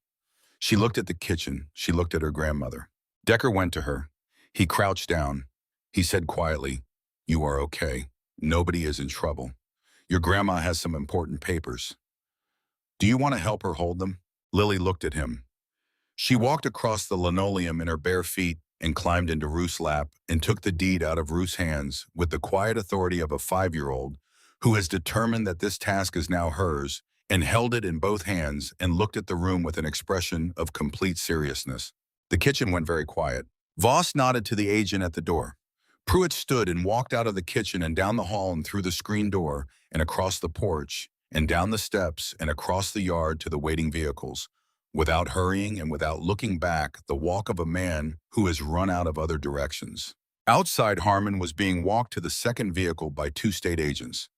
She looked at the kitchen. She looked at her grandmother. Decker went to her. He crouched down. He said quietly, "You are okay. Nobody is in trouble. Your grandma has some important papers. Do you want to help her hold them?" Lily looked at him. She walked across the linoleum in her bare feet and climbed into Ruth's lap and took the deed out of Ruth's hands with the quiet authority of a 5-year-old who has determined that this task is now hers, and held it in both hands and looked at the room with an expression of complete seriousness. The kitchen went very quiet. Voss nodded to the agent at the door. Pruitt stood and walked out of the kitchen and down the hall and through the screen door and across the porch and down the steps and across the yard to the waiting vehicles, without hurrying and without looking back, the walk of a man who has run out of other directions. Outside, Harmon was being walked to the second vehicle by 2 state agents.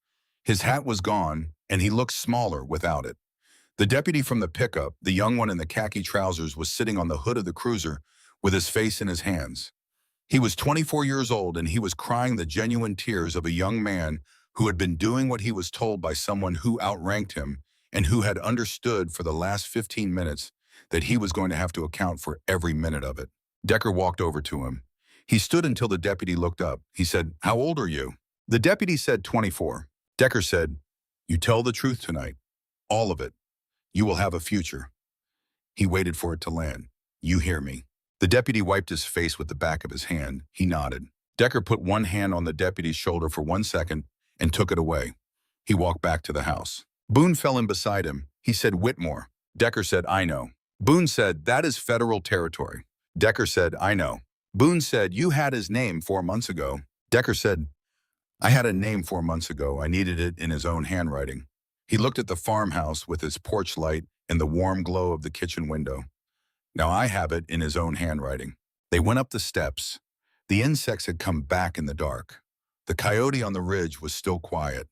His hat was gone, and he looked smaller without it. The deputy from the pickup, the young one in the khaki trousers, was sitting on the hood of the cruiser with his face in his hands. He was 24 years old, and he was crying the genuine tears of a young man who had been doing what he was told by someone who outranked him and who had understood for the last 15 minutes that he was going to have to account for every minute of it. Decker walked over to him. He stood until the deputy looked up. He said, "How old are you?" The deputy said 24. Decker said, "You tell the truth tonight. All of it. You will have a future." He waited for it to land. "You hear me." The deputy wiped his face with the back of his hand. He nodded. Decker put one hand on the deputy's shoulder for 1 second and took it away. He walked back to the house. Boone fell in beside him. He said, "Whitmore." Decker said, "I know." Boone said, "That is federal territory." Decker said, "I know." Boone said, "You had his name 4 months ago." Decker said, "I had a name 4 months ago. I needed it in his own handwriting." He looked at the farmhouse with its porch light and the warm glow of the kitchen window. "Now I have it in his own handwriting." They went up the steps. The insects had come back in the dark. The coyote on the ridge was still quiet.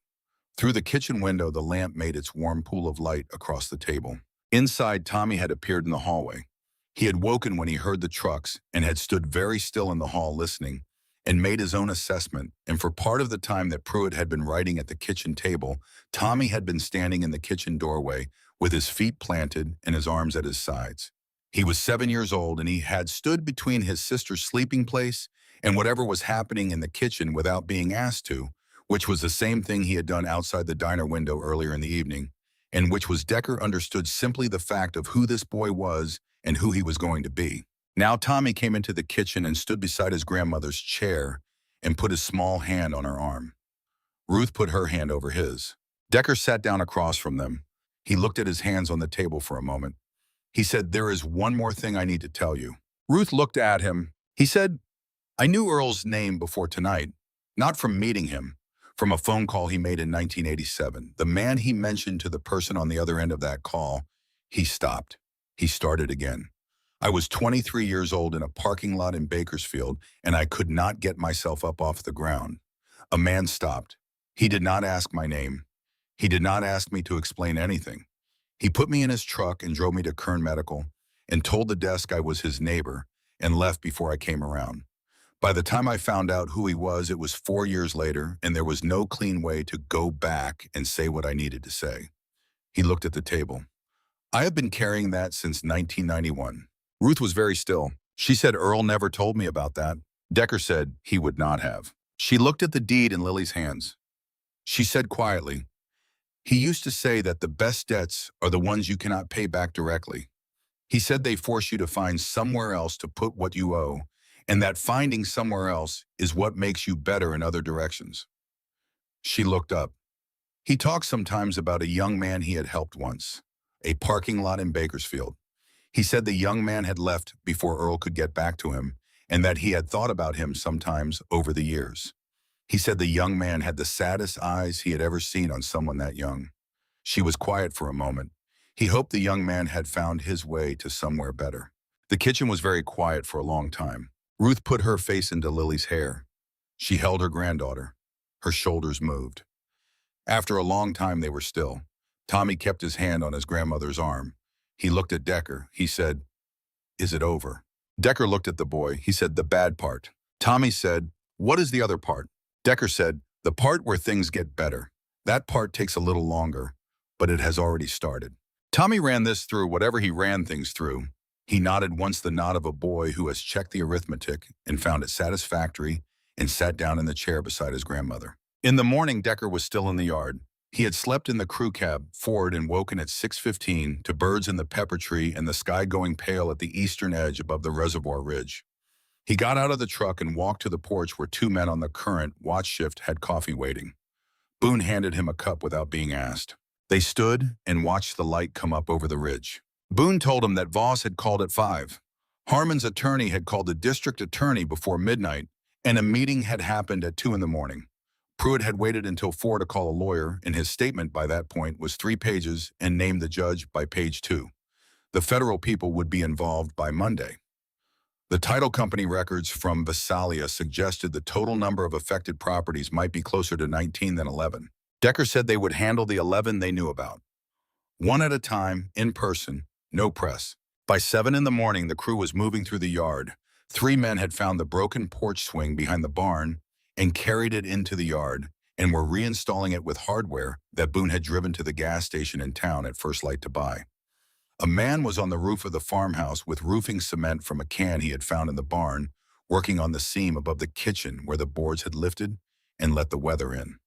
Through the kitchen window, the lamp made its warm pool of light across the table. Inside, Tommy had appeared in the hallway. He had woken when he heard the trucks and had stood very still in the hall listening and made his own assessment, and for part of the time that Pruitt had been writing at the kitchen table, Tommy had been standing in the kitchen doorway with his feet planted and his arms at his sides. He was 7 years old, and he had stood between his sister's sleeping place and whatever was happening in the kitchen without being asked to, which was the same thing he had done outside the diner window earlier in the evening, and which was Decker understood simply the fact of who this boy was and who he was going to be. Now Tommy came into the kitchen and stood beside his grandmother's chair and put his small hand on her arm. Ruth put her hand over his. Decker sat down across from them. He looked at his hands on the table for a moment. He said, "There is one more thing I need to tell you." Ruth looked at him. He said, "I knew Earl's name before tonight, not from meeting him, from a phone call he made in 1987. The man he mentioned to the person on the other end of that call." He stopped. He started again. "I was 23 years old in a parking lot in Bakersfield, and I could not get myself up off the ground. A man stopped. He did not ask my name. He did not ask me to explain anything. He put me in his truck and drove me to Kern Medical and told the desk I was his neighbor and left before I came around. By the time I found out who he was, it was 4 years later, and there was no clean way to go back and say what I needed to say." He looked at the table. "I have been carrying that since 1991. Ruth was very still. She said, "Earl never told me about that." Decker said he would not have. She looked at the deed in Lily's hands. She said quietly, "He used to say that the best debts are the ones you cannot pay back directly. He said they force you to find somewhere else to put what you owe, and that finding somewhere else is what makes you better in other directions." She looked up. He talked sometimes about a young man he had helped once, a parking lot in Bakersfield. He said the young man had left before Earl could get back to him, and that he had thought about him sometimes over the years. He said the young man had the saddest eyes he had ever seen on someone that young. She was quiet for a moment. He hoped the young man had found his way to somewhere better. The kitchen was very quiet for a long time. Ruth put her face into Lily's hair. She held her granddaughter. Her shoulders moved. After a long time they were still. Tommy kept his hand on his grandmother's arm. He looked at Decker. He said, "Is it over?" Decker looked at the boy. He said, "The bad part." Tommy said, "What is the other part?" Decker said, "The part where things get better. That part takes a little longer, but it has already started." Tommy ran this through whatever he ran things through. He nodded once the nod of a boy who has checked the arithmetic and found it satisfactory and sat down in the chair beside his grandmother. In the morning, Decker was still in the yard. He had slept in the crew cab forward and woken at 6:15 to birds in the pepper tree and the sky going pale at the eastern edge above the reservoir ridge. He got out of the truck and walked to the porch where two men on the current watch shift had coffee waiting. Boone handed him a cup without being asked. They stood and watched the light come up over the ridge. Boone told him that Voss had called at 5. Harmon's attorney had called the district attorney before midnight, and a meeting had happened at 2 in the morning. Pruitt had waited until 4 to call a lawyer, and his statement by that point was 3 pages and named the judge by page 2. The federal people would be involved by Monday. The title company records from Visalia suggested the total number of affected properties might be closer to 19 than 11. Decker said they would handle the 11 they knew about. One at a time, in person, no press. By 7 in the morning, the crew was moving through the yard. 3 men had found the broken porch swing behind the barn and carried it into the yard and were reinstalling it with hardware that Boone had driven to the gas station in town at first light to buy. A man was on the roof of the farmhouse with roofing cement from a can he had found in the barn, working on the seam above the kitchen where the boards had lifted and let the weather in.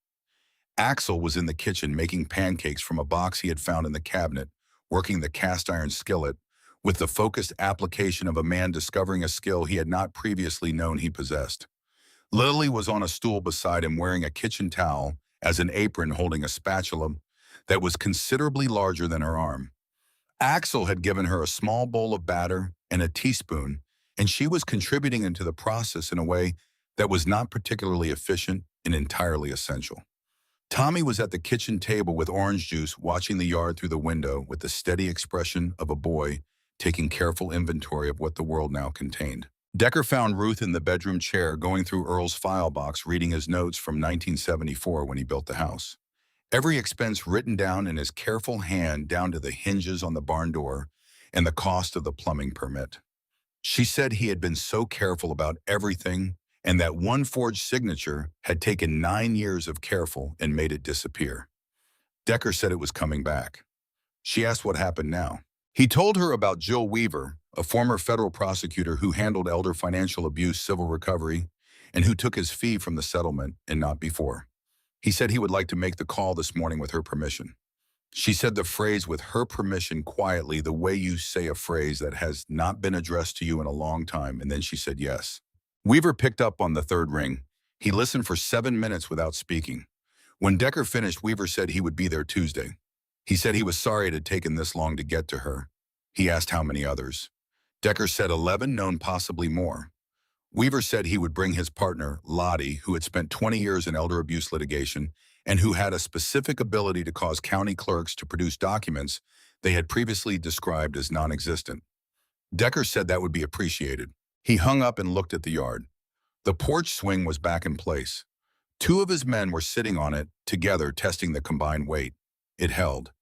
Axel was in the kitchen making pancakes from a box he had found in the cabinet, working the cast iron skillet with the focused application of a man discovering a skill he had not previously known he possessed. Lily was on a stool beside him wearing a kitchen towel as an apron holding a spatula that was considerably larger than her arm. Axel had given her a small bowl of batter and a teaspoon, and she was contributing into the process in a way that was not particularly efficient and entirely essential. Tommy was at the kitchen table with orange juice, watching the yard through the window with the steady expression of a boy taking careful inventory of what the world now contained. Decker found Ruth in the bedroom chair going through Earl's file box reading his notes from 1974 when he built the house. Every expense written down in his careful hand down to the hinges on the barn door and the cost of the plumbing permit. She said he had been so careful about everything and that one forged signature had taken 9 years of careful and made it disappear. Decker said it was coming back. She asked what happened now. He told her about Jill Weaver, a former federal prosecutor who handled elder financial abuse civil recovery and who took his fee from the settlement and not before. He said he would like to make the call this morning with her permission. She said the phrase "with her permission" quietly, the way you say a phrase that has not been addressed to you in a long time, and then she said yes. Weaver picked up on the third ring. He listened for 7 minutes without speaking. When Decker finished, Weaver said he would be there Tuesday. He said he was sorry it had taken this long to get to her. He asked how many others. Decker said 11, known possibly more. Weaver said he would bring his partner, Lottie, who had spent 20 years in elder abuse litigation and who had a specific ability to cause county clerks to produce documents they had previously described as non-existent. Decker said that would be appreciated. He hung up and looked at the yard. The porch swing was back in place. 2 of his men were sitting on it, together testing the combined weight. It held.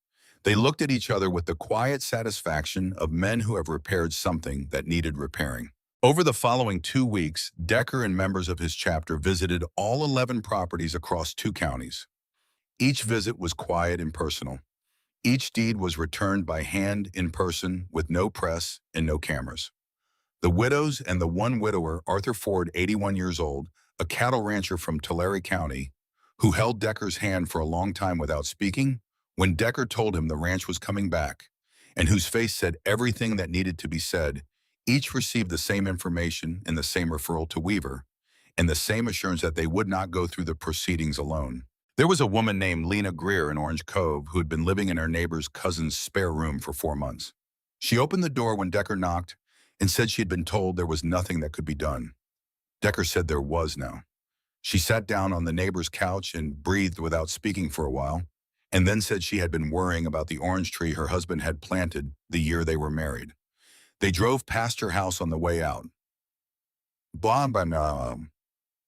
They looked at each other with the quiet satisfaction of men who have repaired something that needed repairing. Over the following 2 weeks, Decker and members of his chapter visited all 11 properties across 2 counties. Each visit was quiet and personal. Each deed was returned by hand in person with no press and no cameras. The widows and the one widower, Arthur Ford, 81 years old, a cattle rancher from Tulare County, who held Decker's hand for a long time without speaking when Decker told him the ranch was coming back, and whose face said everything that needed to be said. Each received the same information and the same referral to Weaver, and the same assurance that they would not go through the proceedings alone. There was a woman named Lena Greer in Orange Cove who had been living in her neighbor's cousin's spare room for 4 months. She opened the door when Decker knocked and said she had been told there was nothing that could be done. Decker said there was now. She sat down on the neighbor's couch and breathed without speaking for a while, and then said she had been worrying about the orange tree her husband had planted the year they were married. They drove past her house on the way out. Blah, blah, blah.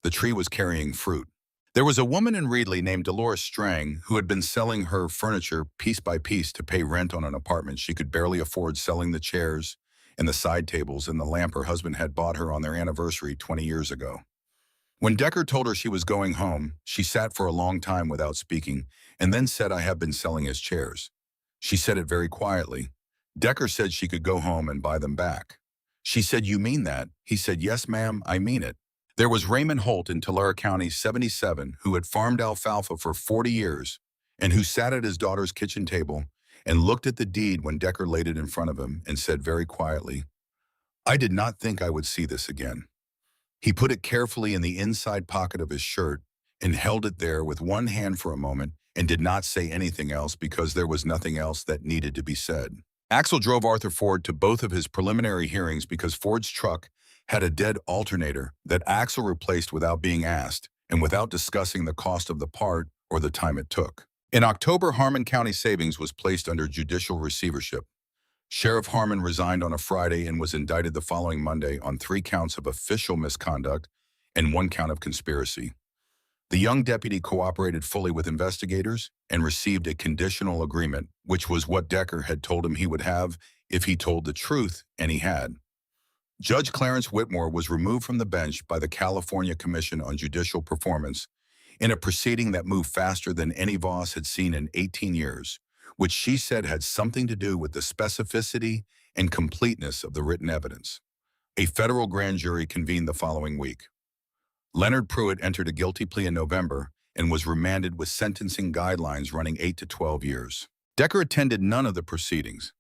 The tree was carrying fruit. There was a woman in Reedley named Dolores Strang who had been selling her furniture piece by piece to pay rent on an apartment she could barely afford, selling the chairs and the side tables and the lamp her husband had bought her on their anniversary 20 years ago. When Decker told her she was going home, she sat for a long time without speaking and then said, "I have been selling his chairs." She said it very quietly. Decker said she could go home and buy them back. She said, "You mean that?" He said, "Yes, ma'am, I mean it." There was Raymond Holt in Tulare County, 77, who had farmed alfalfa for 40 years and who sat at his daughter's kitchen table and looked at the deed when Decker laid it in front of him and said very quietly, "I did not think I would see this again." He put it carefully in the inside pocket of his shirt and held it there with one hand for a moment and did not say anything else because there was nothing else that needed to be said. Axel drove Arthur Ford to both of his preliminary hearings because Ford's truck had a dead alternator that Axel replaced without being asked and without discussing the cost of the part or the time it took. In October, Harmon County Savings was placed under judicial receivership. Sheriff Harmon resigned on a Friday and was indicted the following Monday on 3 counts of official misconduct and 1 count of conspiracy. The young deputy cooperated fully with investigators and received a conditional agreement, which was what Decker had told him he would have if he told the truth, and he had. Judge Clarence Whitmore was removed from the bench by the California Commission on Judicial Performance in a proceeding that moved faster than any Voss had seen in 18 years, which she said had something to do with the specificity and completeness of the written evidence. A federal grand jury convened the following week. Leonard Pruitt entered a guilty plea in November and was remanded with sentencing guidelines running 8 to 12 years. Decker attended none of the proceedings.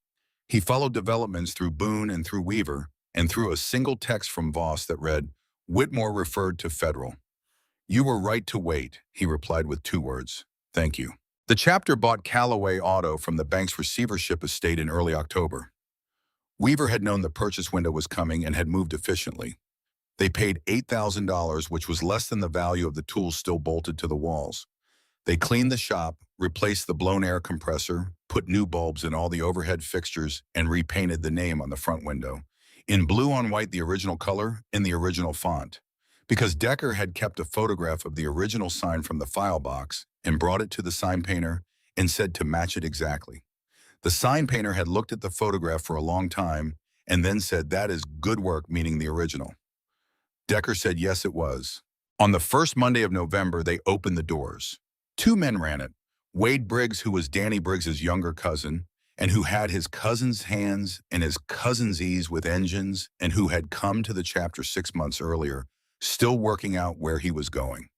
He followed developments through Boone and through Weaver, and through a single text from Voss that read, "Whitmore referred to federal." "You were right to wait," he replied with 2 words, "Thank you." The chapter bought Callaway Auto from the bank's receivership estate in early October. Weaver had known the purchase window was coming and had moved efficiently. They paid $8,000, which was less than the value of the tools still bolted to the walls. They cleaned the shop, replaced the blown air compressor, put new bulbs in all the overhead fixtures, and repainted the name on the front window. In blue on white, the original color, in the original font. Because Decker had kept a photograph of the original sign from the file box and brought it to the sign painter and said to match it exactly. The sign painter had looked at the photograph for a long time and then said, "That is good work," meaning the original. Decker said yes, it was. On the first Monday of November, they opened the doors. 2 men ran it. Wade Briggs, who was Danny Briggs's younger cousin, and who had his cousin's hands and his cousin's ease with engines, and who had come to the chapter 6 months earlier, still working out where he was going.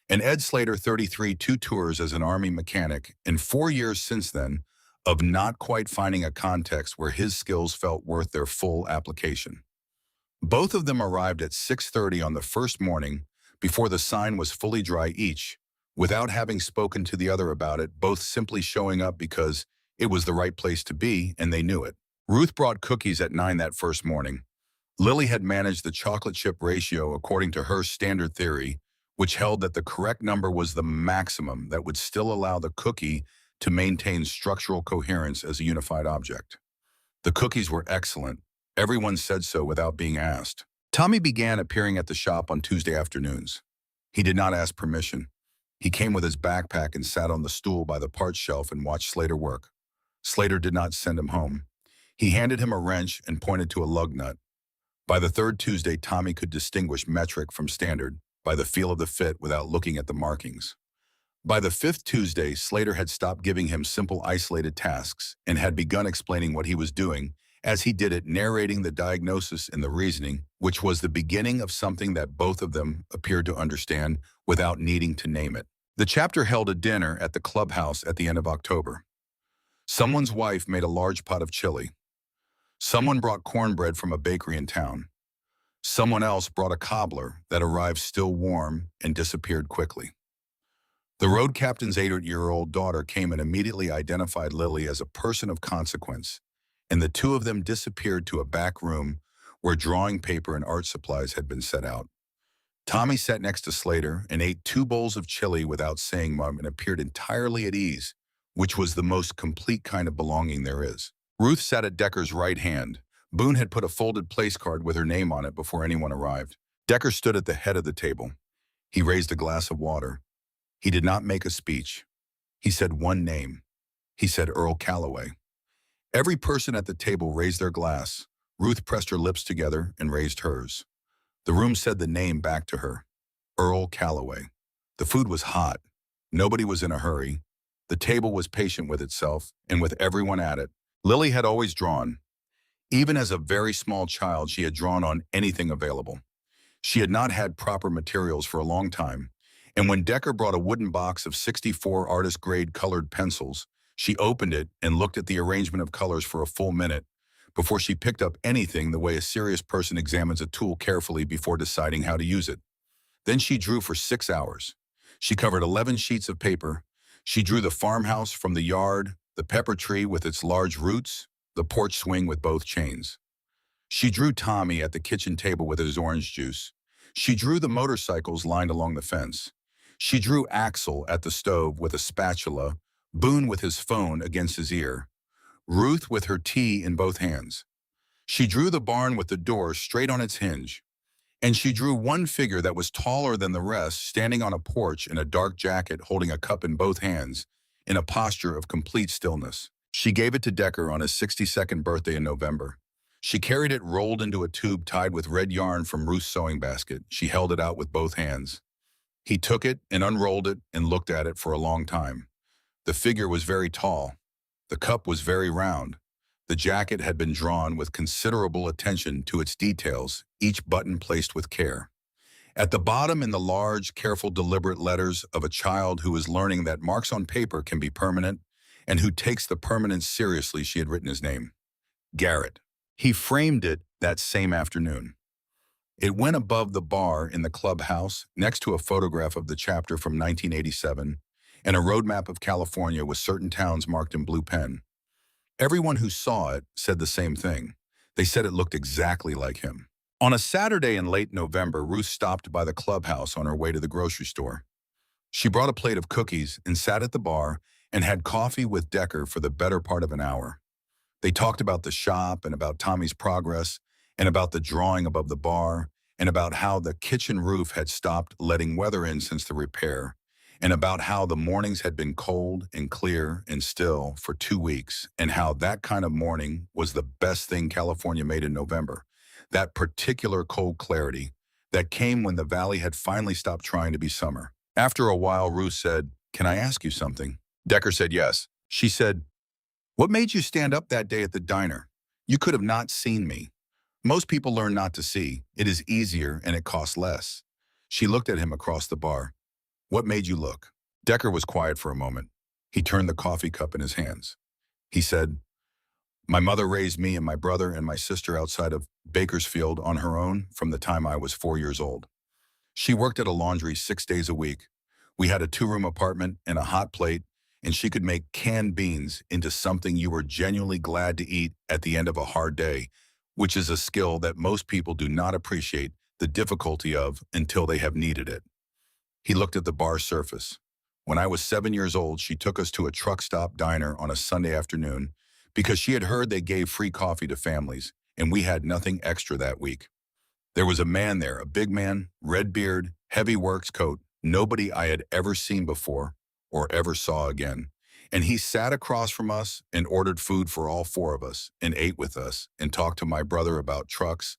And Ed Slater, 33, 2 tours as an Army mechanic, and 4 years since then of not quite finding a context where his skills felt worth their full application. Both of them arrived at 6:30 on the first morning before the sign was fully dry each, without having spoken to the other about it, both simply showing up because it was the right place to be and they knew it. Ruth brought cookies at 9 that first morning. Lily had managed the chocolate chip ratio according to her standard theory, which held that the correct number was the maximum that would still allow the cookie to maintain structural coherence as a unified object. The cookies were excellent. Everyone said so without being asked. Tommy began appearing at the shop on Tuesday afternoons. He did not ask permission. He came with his backpack and sat on the stool by the parts shelf and watched Slater work. Slater did not send him home. He handed him a wrench and pointed to a lug nut. By the 3rd Tuesday, Tommy could distinguish metric from standard by the feel of the fit without looking at the markings. By the 5th Tuesday, Slater had stopped giving him simple isolated tasks and had begun explaining what he was doing, as he did it, narrating the diagnosis and the reasoning, which was the beginning of something that both of them appeared to understand without needing to name it. The chapter held a dinner at the clubhouse at the end of October. Someone's wife made a large pot of chili. Someone brought cornbread from a bakery in town. Someone else brought a cobbler that arrived still warm and disappeared quickly. The road captain's 8-year-old daughter came and immediately identified Lily as a person of consequence, and the two of them disappeared to a back room where drawing paper and art supplies had been set out. Tommy sat next to Slater and ate 2 bowls of chili without saying much and appeared entirely at ease, which was the most complete kind of belonging there is. Ruth sat at Decker's right hand. Boone had put a folded place card with her name on it before anyone arrived. Decker stood at the head of the table. He raised a glass of water. He did not make a speech. He said one name. He said Earl Calloway. Every person at the table raised their glass. Ruth pressed her lips together and raised hers. The room said the name back to her. Earl Calloway. The food was hot. Nobody was in a hurry. The table was patient with itself and with everyone at it. Lily had always drawn. Even as a very small child, she had drawn on anything available. She had not had proper materials for a long time, and when Decker brought a wooden box of 64 artist-grade colored pencils, she opened it and looked at the arrangement of colors for a full minute before she picked up anything the way a serious person examines a tool carefully before deciding how to use it. Then she drew for 6 hours. She covered 11 sheets of paper. She drew the farmhouse from the yard, the pepper tree with its large roots, the porch swing with both chains. She drew Tommy at the kitchen table with his orange juice. She drew the motorcycles lined along the fence. She drew Axel at the stove with a spatula, Boone with his phone against his ear, Ruth with her tea in both hands. She drew the barn with the door straight on its hinge. And she drew one figure that was taller than the rest, standing on a porch in a dark jacket holding a cup in both hands, in a posture of complete stillness. She gave it to Decker on his 62nd birthday in November. She carried it rolled into a tube tied with red yarn from Ruth's sewing basket. She held it out with both hands. He took it and unrolled it and looked at it for a long time. The figure was very tall. The cup was very round. The jacket had been drawn with considerable attention to its details, each button placed with care. At the bottom, in the large, careful, deliberate letters of a child who is learning that marks on paper can be permanent and who takes the permanence seriously, she had written his name, Garrett. He framed it that same afternoon. It went above the bar in the clubhouse next to a photograph of the chapter from 1987 and a road map of California with certain towns marked in blue pen. Everyone who saw it said the same thing. They said it looked exactly like him. On a Saturday in late November, Ruth stopped by the clubhouse on her way to the grocery store. She brought a plate of cookies and sat at the bar and had coffee with Decker for the better part of an hour. They talked about the shop and about Tommy's progress and about the drawing above the bar and about how the kitchen roof had stopped letting weather in since the repair, and about how the mornings had been cold and clear and still for 2 weeks, and how that kind of morning was the best thing California made in November. That particular cold clarity that came when the valley had finally stopped trying to be summer. After a while, Ruth said, "Can I ask you something?" Decker said yes. She said, "What made you stand up that day at the diner? You could have not seen me. Most people learn not to see. It is easier and it costs less." She looked at him across the bar. "What made you look?" Decker was quiet for a moment. He turned the coffee cup in his hands. He said, "My mother raised me and my brother and my sister outside of Bakersfield on her own from the time I was 4 years old. She worked at a laundry 6 days a week. We had a 2-room apartment and a hot plate, and she could make canned beans into something you were genuinely glad to eat at the end of a hard day, which is a skill that most people do not appreciate the difficulty of until they have needed it." He looked at the bar surface. "When I was 7 years old, she took us to a truck stop diner on a Sunday afternoon because she had heard they gave free coffee to families, and we had nothing extra that week. There was a man there, a big man, red beard, heavy works coat, nobody I had ever seen before or ever saw again. And he sat across from us and ordered food for all 4 of us and ate with us and talked to my brother about trucks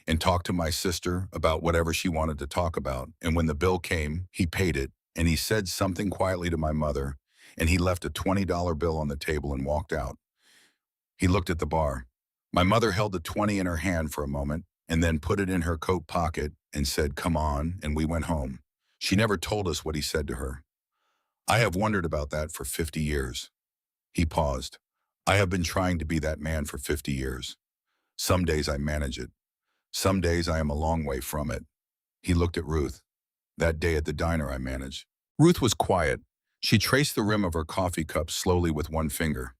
and talked to my sister about whatever she wanted to talk about. And when the bill came, he paid it, and he said something quietly to my mother, and he left a $20 bill on the table and walked out." He looked at the bar. My mother held the 20 in her hand for a moment and then put it in her coat pocket and said, "Come on," and we went home. She never told us what he said to her. I have wondered about that for 50 years. He paused. I have been trying to be that man for 50 years. Some days I manage it. Some days I am a long way from it. He looked at Ruth. That day at the diner I managed. Ruth was quiet. She traced the rim of her coffee cup slowly with one finger.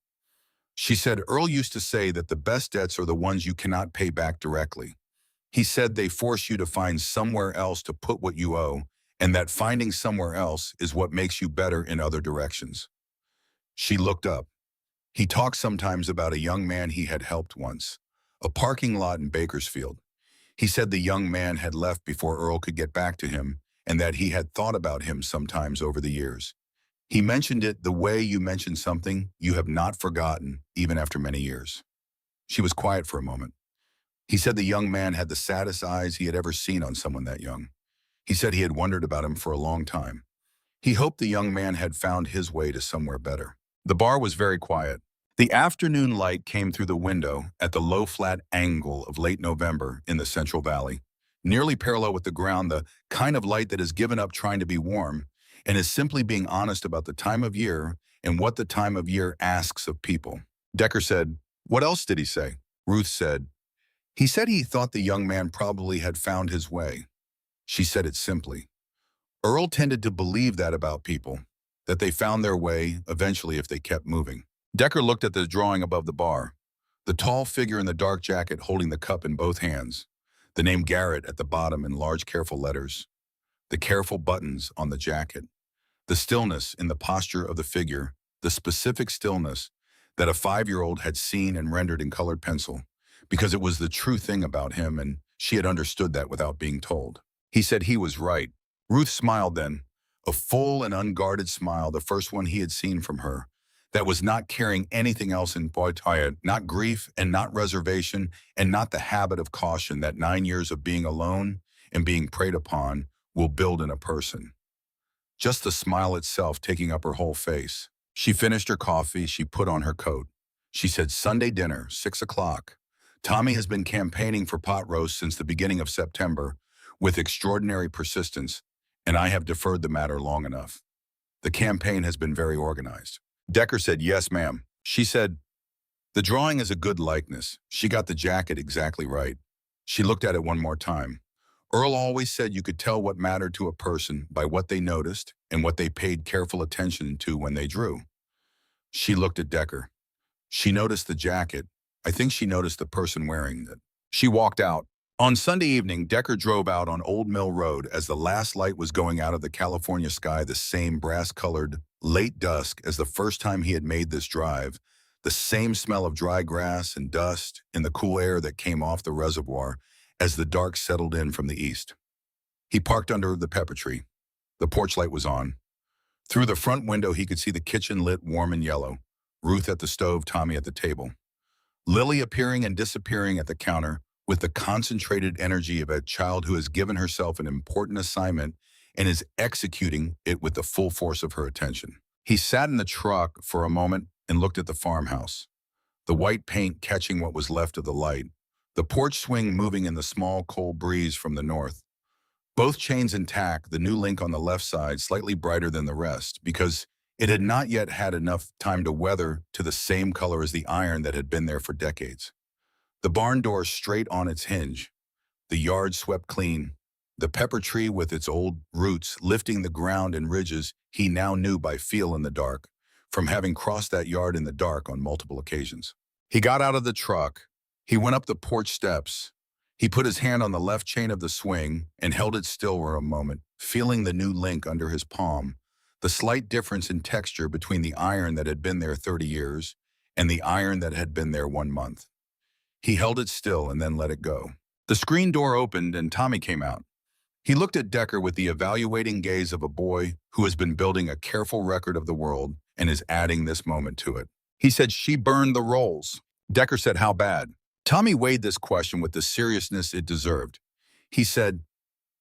She said, Earl used to say that the best debts are the ones you cannot pay back directly. He said they force you to find somewhere else to put what you owe, and that finding somewhere else is what makes you better in other directions. She looked up. He talked sometimes about a young man he had helped once, a parking lot in Bakersfield. He said the young man had left before Earl could get back to him, and that he had thought about him sometimes over the years. He mentioned it the way you mention something you have not forgotten, even after many years. She was quiet for a moment. He said the young man had the saddest eyes he had ever seen on someone that young. He said he had wondered about him for a long time. He hoped the young man had found his way to somewhere better. The bar was very quiet. The afternoon light came through the window at the low flat angle of late November in the Central Valley, nearly parallel with the ground, the kind of light that has given up trying to be warm and is simply being honest about the time of year and what the time of year asks of people. Decker said, "What else did he say?" Ruth said, "He said he thought the young man probably had found his way." She said it simply. Earl tended to believe that about people, that they found their way eventually if they kept moving. Decker looked at the drawing above the bar, the tall figure in the dark jacket holding the cup in both hands, the name Garrett at the bottom in large careful letters, the careful buttons on the jacket, the stillness in the posture of the figure, the specific stillness that a 5-year-old had seen and rendered in colored pencil, because it was the true thing about him and she had understood that without being told. He said he was right. Ruth smiled then, a full and unguarded smile, the first one he had seen from her, that was not carrying anything else in Boytoya, not grief and not reservation and not the habit of caution that 9 years of being alone and being preyed upon will build in a person. Just the smile itself taking up her whole face. She finished her coffee, she put on her coat. She said, "Sunday dinner, 6 o'clock. Tommy has been campaigning for pot roast since the beginning of September with extraordinary persistence, and I have deferred the matter long enough. The campaign has been very organized." Decker said, "Yes, ma'am." She said, "The drawing is a good likeness. She got the jacket exactly right." She looked at it one more time. Earl always said you could tell what mattered to a person by what they noticed and what they paid careful attention to when they drew. She looked at Decker. She noticed the jacket. I think she noticed the person wearing it. She walked out. On Sunday evening, Decker drove out on Old Mill Road as the last light was going out of the California sky, the same brass-colored, late dusk as the first time he had made this drive, the same smell of dry grass and dust in the cool air that came off the reservoir as the dark settled in from the east. He parked under the pepper tree. The porch light was on. Through the front window, he could see the kitchen lit warm and yellow, Ruth at the stove, Tommy at the table. Lily appearing and disappearing at the counter with the concentrated energy of a child who has given herself an important assignment and is executing it with the full force of her attention. He sat in the truck for a moment and looked at the farmhouse, the white paint catching what was left of the light, the porch swing moving in the small cold breeze from the north. Both chains intact, the new link on the left side slightly brighter than the rest because it had not yet had enough time to weather to the same color as the iron that had been there for decades. The barn door straight on its hinge, the yard swept clean, the pepper tree with its old roots lifting the ground in ridges he now knew by feel in the dark, from having crossed that yard in the dark on multiple occasions. He got out of the truck. He went up the porch steps. He put his hand on the left chain of the swing and held it still for a moment, feeling the new link under his palm, the slight difference in texture between the iron that had been there 30 years and the iron that had been there 1 month. He held it still and then let it go. The screen door opened and Tommy came out. He looked at Decker with the evaluating gaze of a boy who has been building a careful record of the world and is adding this moment to it. He said, "She burned the rolls." Decker said, "How bad?" Tommy weighed this question with the seriousness it deserved. He said,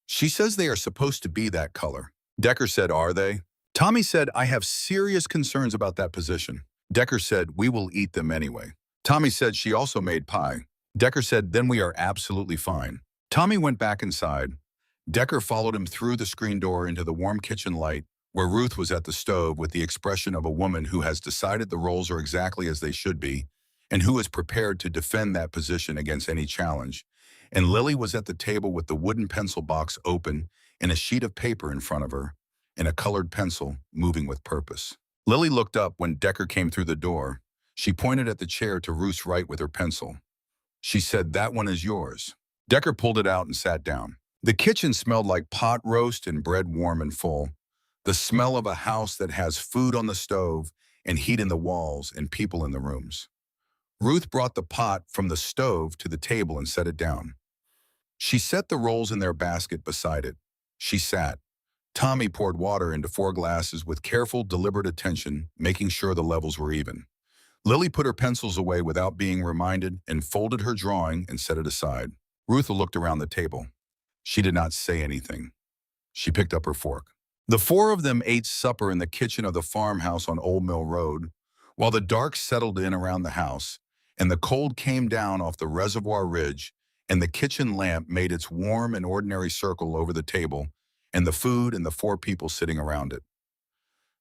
"She says they are supposed to be that color." Decker said, "Are they?" Tommy said, "I have serious concerns about that position." Decker said, "We will eat them anyway." Tommy said she also made pie. Decker said, "Then we are absolutely fine." Tommy went back inside. Decker followed him through the screen door into the warm kitchen light where Ruth was at the stove with the expression of a woman who has decided the roles are exactly as they should be and who is prepared to defend that position against any challenge. And Lily was at the table with the wooden pencil box open and a sheet of paper in front of her and a colored pencil moving with purpose. Lily looked up when Decker came through the door. She pointed at the chair to Ruth's right with her pencil. She said, "That one is yours." Decker pulled it out and sat down. The kitchen smelled like pot roast and bread warm and full. The smell of a house that has food on the stove and heat in the walls and people in the rooms. Ruth brought the pot from the stove to the table and set it down. She set the rolls in their basket beside it. She sat. Tommy poured water into 4 glasses with careful, deliberate attention, making sure the levels were even. Lily put her pencils away without being reminded and folded her drawing and set it aside. Ruth looked around the table. She did not say anything. She picked up her fork. The 4 of them ate supper in the kitchen of the farmhouse on Old Mill Road, while the dark settled in around the house, and the cold came down off the reservoir ridge, and the kitchen lamp made its warm and ordinary circle over the table, and the food and the 4 people sitting around it.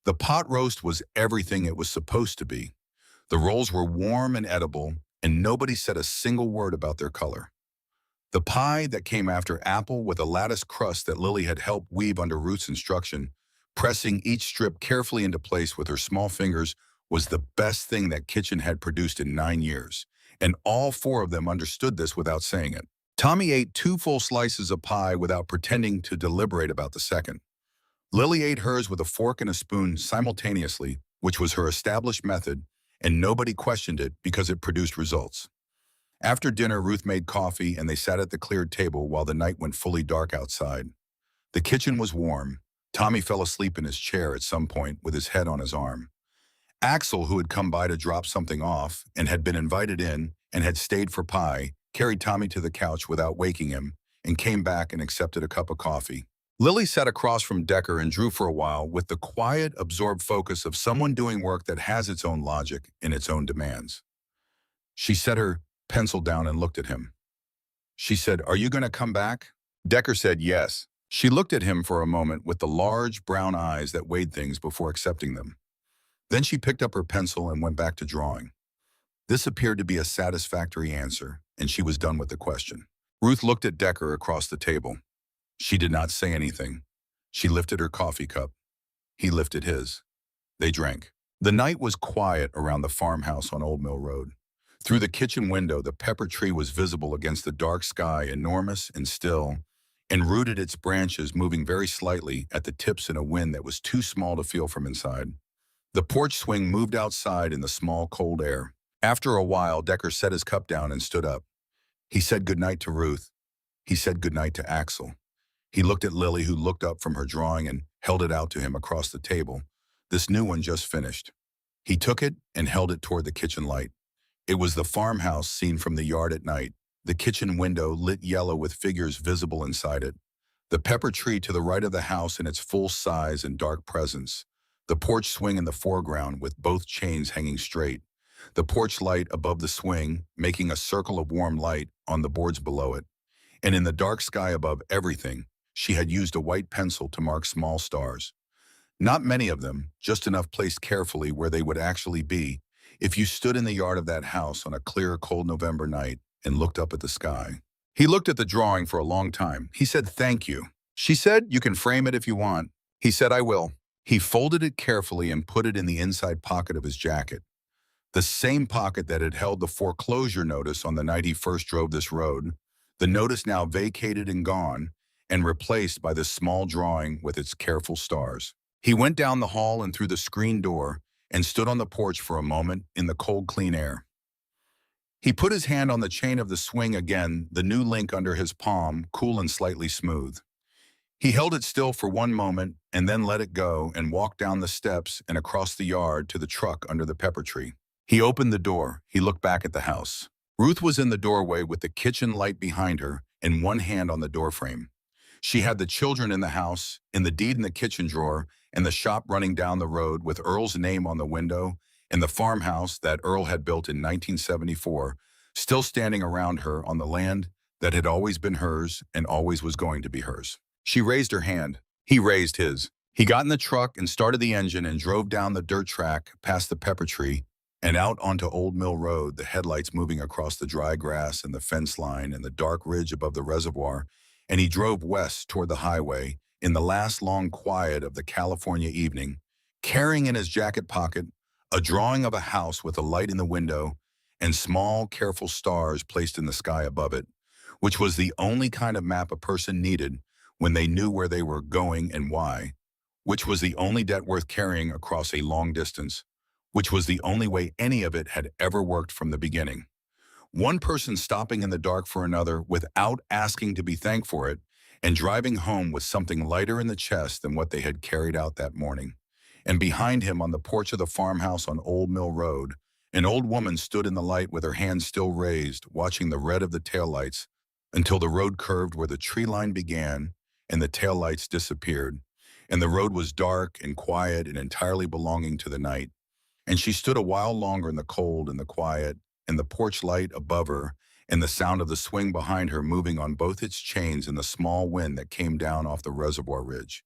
The pot roast was everything it was supposed to be. The rolls were warm and edible, and nobody said a single word about their color. The pie that came after apple with a lattice crust that Lily had helped weave under Ruth's instruction, pressing each strip carefully into place with her small fingers, was the best thing that kitchen had produced in 9 years, and all 4 of them understood this without saying it. Tommy ate 2 full slices of pie without pretending to deliberate about the second. Lily ate hers with a fork and a spoon simultaneously, which was her established method, and nobody questioned it because it produced results. After dinner, Ruth made coffee and they sat at the cleared table while the night went fully dark outside. The kitchen was warm. Tommy fell asleep in his chair at some point with his head on his arm. Axel, who had come by to drop something off and had been invited in and had stayed for pie, carried Tommy to the couch without waking him and came back and accepted a cup of coffee. Lily sat across from Decker and drew for a while with the quiet, absorbed focus of someone doing work that has its own logic and its own demands. She set her pencil down and looked at him. She said, "Are you going to come back?" Decker said yes. She looked at him for a moment with the large brown eyes that weighed things before accepting them. Then she picked up her pencil and went back to drawing. This appeared to be a satisfactory answer, and she was done with the question. Ruth looked at Decker across the table. She did not say anything. She lifted her coffee cup. He lifted his. They drank. The night was quiet around the farmhouse on Old Mill Road. Through the kitchen window, the pepper tree was visible against the dark sky, enormous and still, and rooted its branches moving very slightly at the tips in a wind that was too small to feel from inside. The porch swing moved outside in the small, cold air. After a while, Decker set his cup down and stood up. He said goodnight to Ruth. He said goodnight to Axel. He looked at Lily, who looked up from her drawing and held it out to him across the table. This new one just finished. He took it and held it toward the kitchen light. It was the farmhouse seen from the yard at night, the kitchen window lit yellow with figures visible inside it, the pepper tree to the right of the house in its full size and dark presence, the porch swing in the foreground with both chains hanging straight, the porch light above the swing making a circle of warm light on the boards below it, and in the dark sky above everything, she had used a white pencil to mark small stars. Not many of them, just enough placed carefully where they would actually be if you stood in the yard of that house on a clear, cold November night and looked up at the sky. He looked at the drawing for a long time. He said, "Thank you." She said, "You can frame it if you want." He said, "I will." He folded it carefully and put it in the inside pocket of his jacket, the same pocket that had held the foreclosure notice on the night he first drove this road, the notice now vacated and gone, and replaced by this small drawing with its careful stars. He went down the hall and through the screen door and stood on the porch for a moment in the cold, clean air. He put his hand on the chain of the swing again, the new link under his palm, cool and slightly smooth. He held it still for one moment and then let it go and walked down the steps and across the yard to the truck under the pepper tree. He opened the door. He looked back at the house. Ruth was in the doorway with the kitchen light behind her and one hand on the doorframe. She had the children in the house, in the deed in the kitchen drawer, and the shop running down the road with Earl's name on the window, and the farmhouse that Earl had built in 1974, still standing around her on the land that had always been hers and always was going to be hers. She raised her hand. He raised his. He got in the truck and started the engine and drove down the dirt track past the pepper tree and out onto Old Mill Road, the headlights moving across the dry grass and the fence line and the dark ridge above the reservoir, and he drove west toward the highway in the last long quiet of the California evening, carrying in his jacket pocket a drawing of a house with a light in the window and small, careful stars placed in the sky above it, which was the only kind of map a person needed when they knew where they were going and why, which was the only debt worth carrying across a long distance, which was the only way any of it had ever worked from the beginning. One person stopping in the dark for another without asking to be thanked for it, and driving home with something lighter in the chest than what they had carried out that morning. And behind him on the porch of the farmhouse on Old Mill Road, an old woman stood in the light with her hands still raised, watching the red of the taillights until the road curved where the tree line began and the taillights disappeared, and the road was dark and quiet and entirely belonging to the night. And she stood a while longer in the cold and the quiet, and the porch light above her, and the sound of the swing behind her moving on both its chains in the small wind that came down off the reservoir ridge.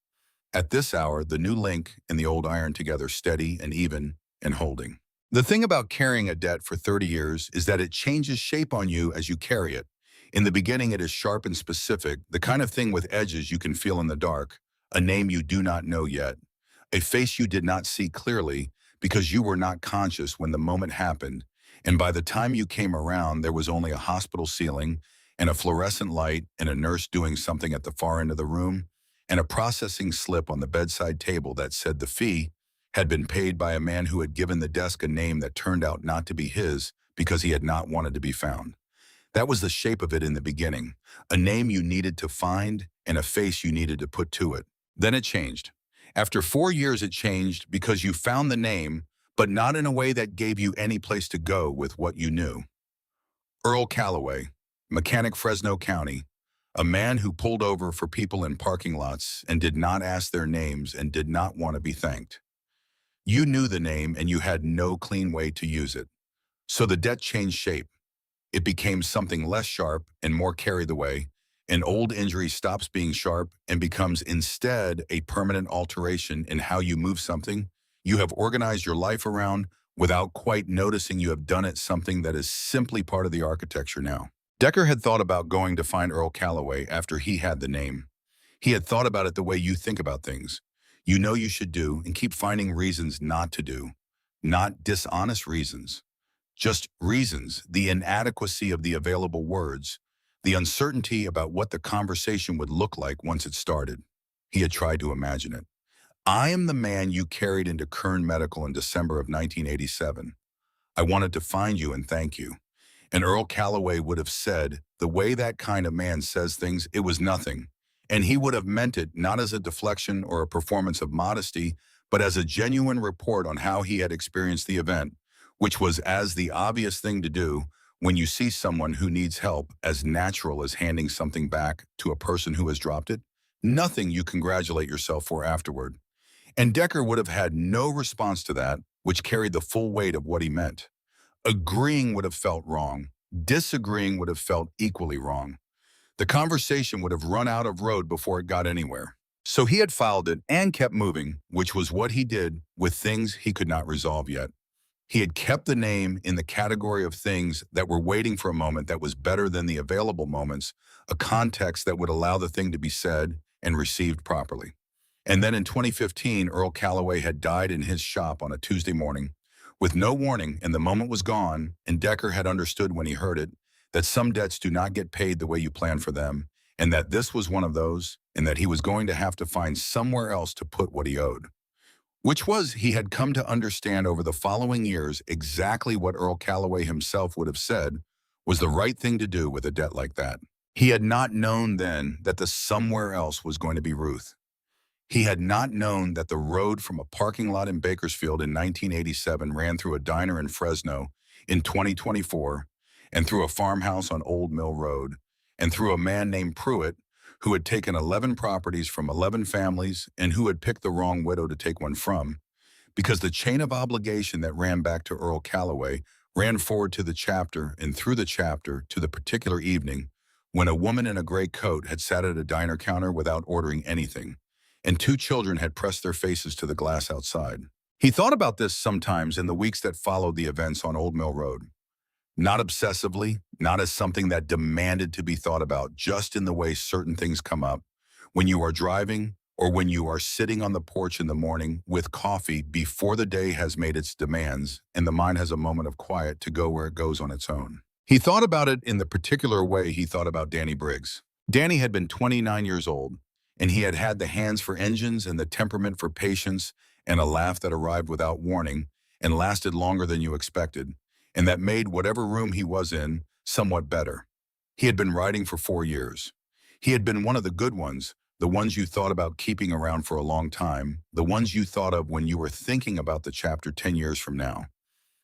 At this hour, the new link and the old iron together, steady and even and holding. The thing about carrying a debt for 30 years is that it changes shape on you as you carry it. In the beginning, it is sharp and specific, the kind of thing with edges you can feel in the dark, a name you do not know yet, a face you did not see clearly because you were not conscious when the moment happened, and by the time you came around, there was only a hospital ceiling and a fluorescent light and a nurse doing something at the far end of the room, and a processing slip on the bedside table that said the fee had been paid by a man who had given the desk a name that turned out not to be his because he had not wanted to be found. That was the shape of it in the beginning, a name you needed to find and a face you needed to put to it. Then it changed. After 4 years, it changed because you found the name, but not in a way that gave you any place to go with what you knew. Earl Calloway, mechanic, Fresno County, a man who pulled over for people in parking lots and did not ask their names and did not want to be thanked. You knew the name and you had no clean way to use it. So the debt changed shape. It became something less sharp and more carry the way. An old injury stops being sharp and becomes instead a permanent alteration in how you move something you have organized your life around without quite noticing you have done it, something that is simply part of the architecture now. Decker had thought about going to find Earl Calloway after he had the name. He had thought about it the way you think about things. You know you should do and keep finding reasons not to do. Not dishonest reasons. Just reasons, the inadequacy of the available words, the uncertainty about what the conversation would look like once it started. He had tried to imagine it. I am the man you carried into Kern Medical in December of 1987. I wanted to find you and thank you. And Earl Calloway would have said, the way that kind of man says things, it was nothing. And he would have meant it not as a deflection or a performance of modesty, but as a genuine report on how he had experienced the event, which was as the obvious thing to do when you see someone who needs help, as natural as handing something back to a person who has dropped it. Nothing you congratulate yourself for afterward. And Decker would have had no response to that, which carried the full weight of what he meant. Agreeing would have felt wrong. Disagreeing would have felt equally wrong. The conversation would have run out of road before it got anywhere. So he had filed it and kept moving, which was what he did with things he could not resolve yet. He had kept the name in the category of things that were waiting for a moment that was better than the available moments, a context that would allow the thing to be said and received properly. And then in 2015, Earl Calloway had died in his shop on a Tuesday morning with no warning, and the moment was gone, and Decker had understood when he heard it that some debts do not get paid the way you plan for them, and that this was one of those, and that he was going to have to find somewhere else to put what he owed. Which was, he had come to understand over the following years exactly what Earl Calloway himself would have said was the right thing to do with a debt like that. He had not known then that the somewhere else was going to be Ruth. He had not known that the road from a parking lot in Bakersfield in 1987 ran through a diner in Fresno in 2024, and through a farmhouse on Old Mill Road, and through a man named Pruitt who had taken 11 properties from 11 families and who had picked the wrong widow to take one from, because the chain of obligation that ran back to Earl Calloway ran forward to the chapter and through the chapter to the particular evening when a woman in a gray coat had sat at a diner counter without ordering anything, and two children had pressed their faces to the glass outside. He thought about this sometimes in the weeks that followed the events on Old Mill Road. Not obsessively, not as something that demanded to be thought about, just in the way certain things come up. When you are driving, or when you are sitting on the porch in the morning with coffee before the day has made its demands and the mind has a moment of quiet to go where it goes on its own. He thought about it in the particular way he thought about Danny Briggs. Danny had been 29 years old, and he had had the hands for engines and the temperament for patience and a laugh that arrived without warning and lasted longer than you expected, and that made whatever room he was in somewhat better. He had been writing for 4 years. He had been one of the good ones, the ones you thought about keeping around for a long time, the ones you thought of when you were thinking about the chapter 10 years from now.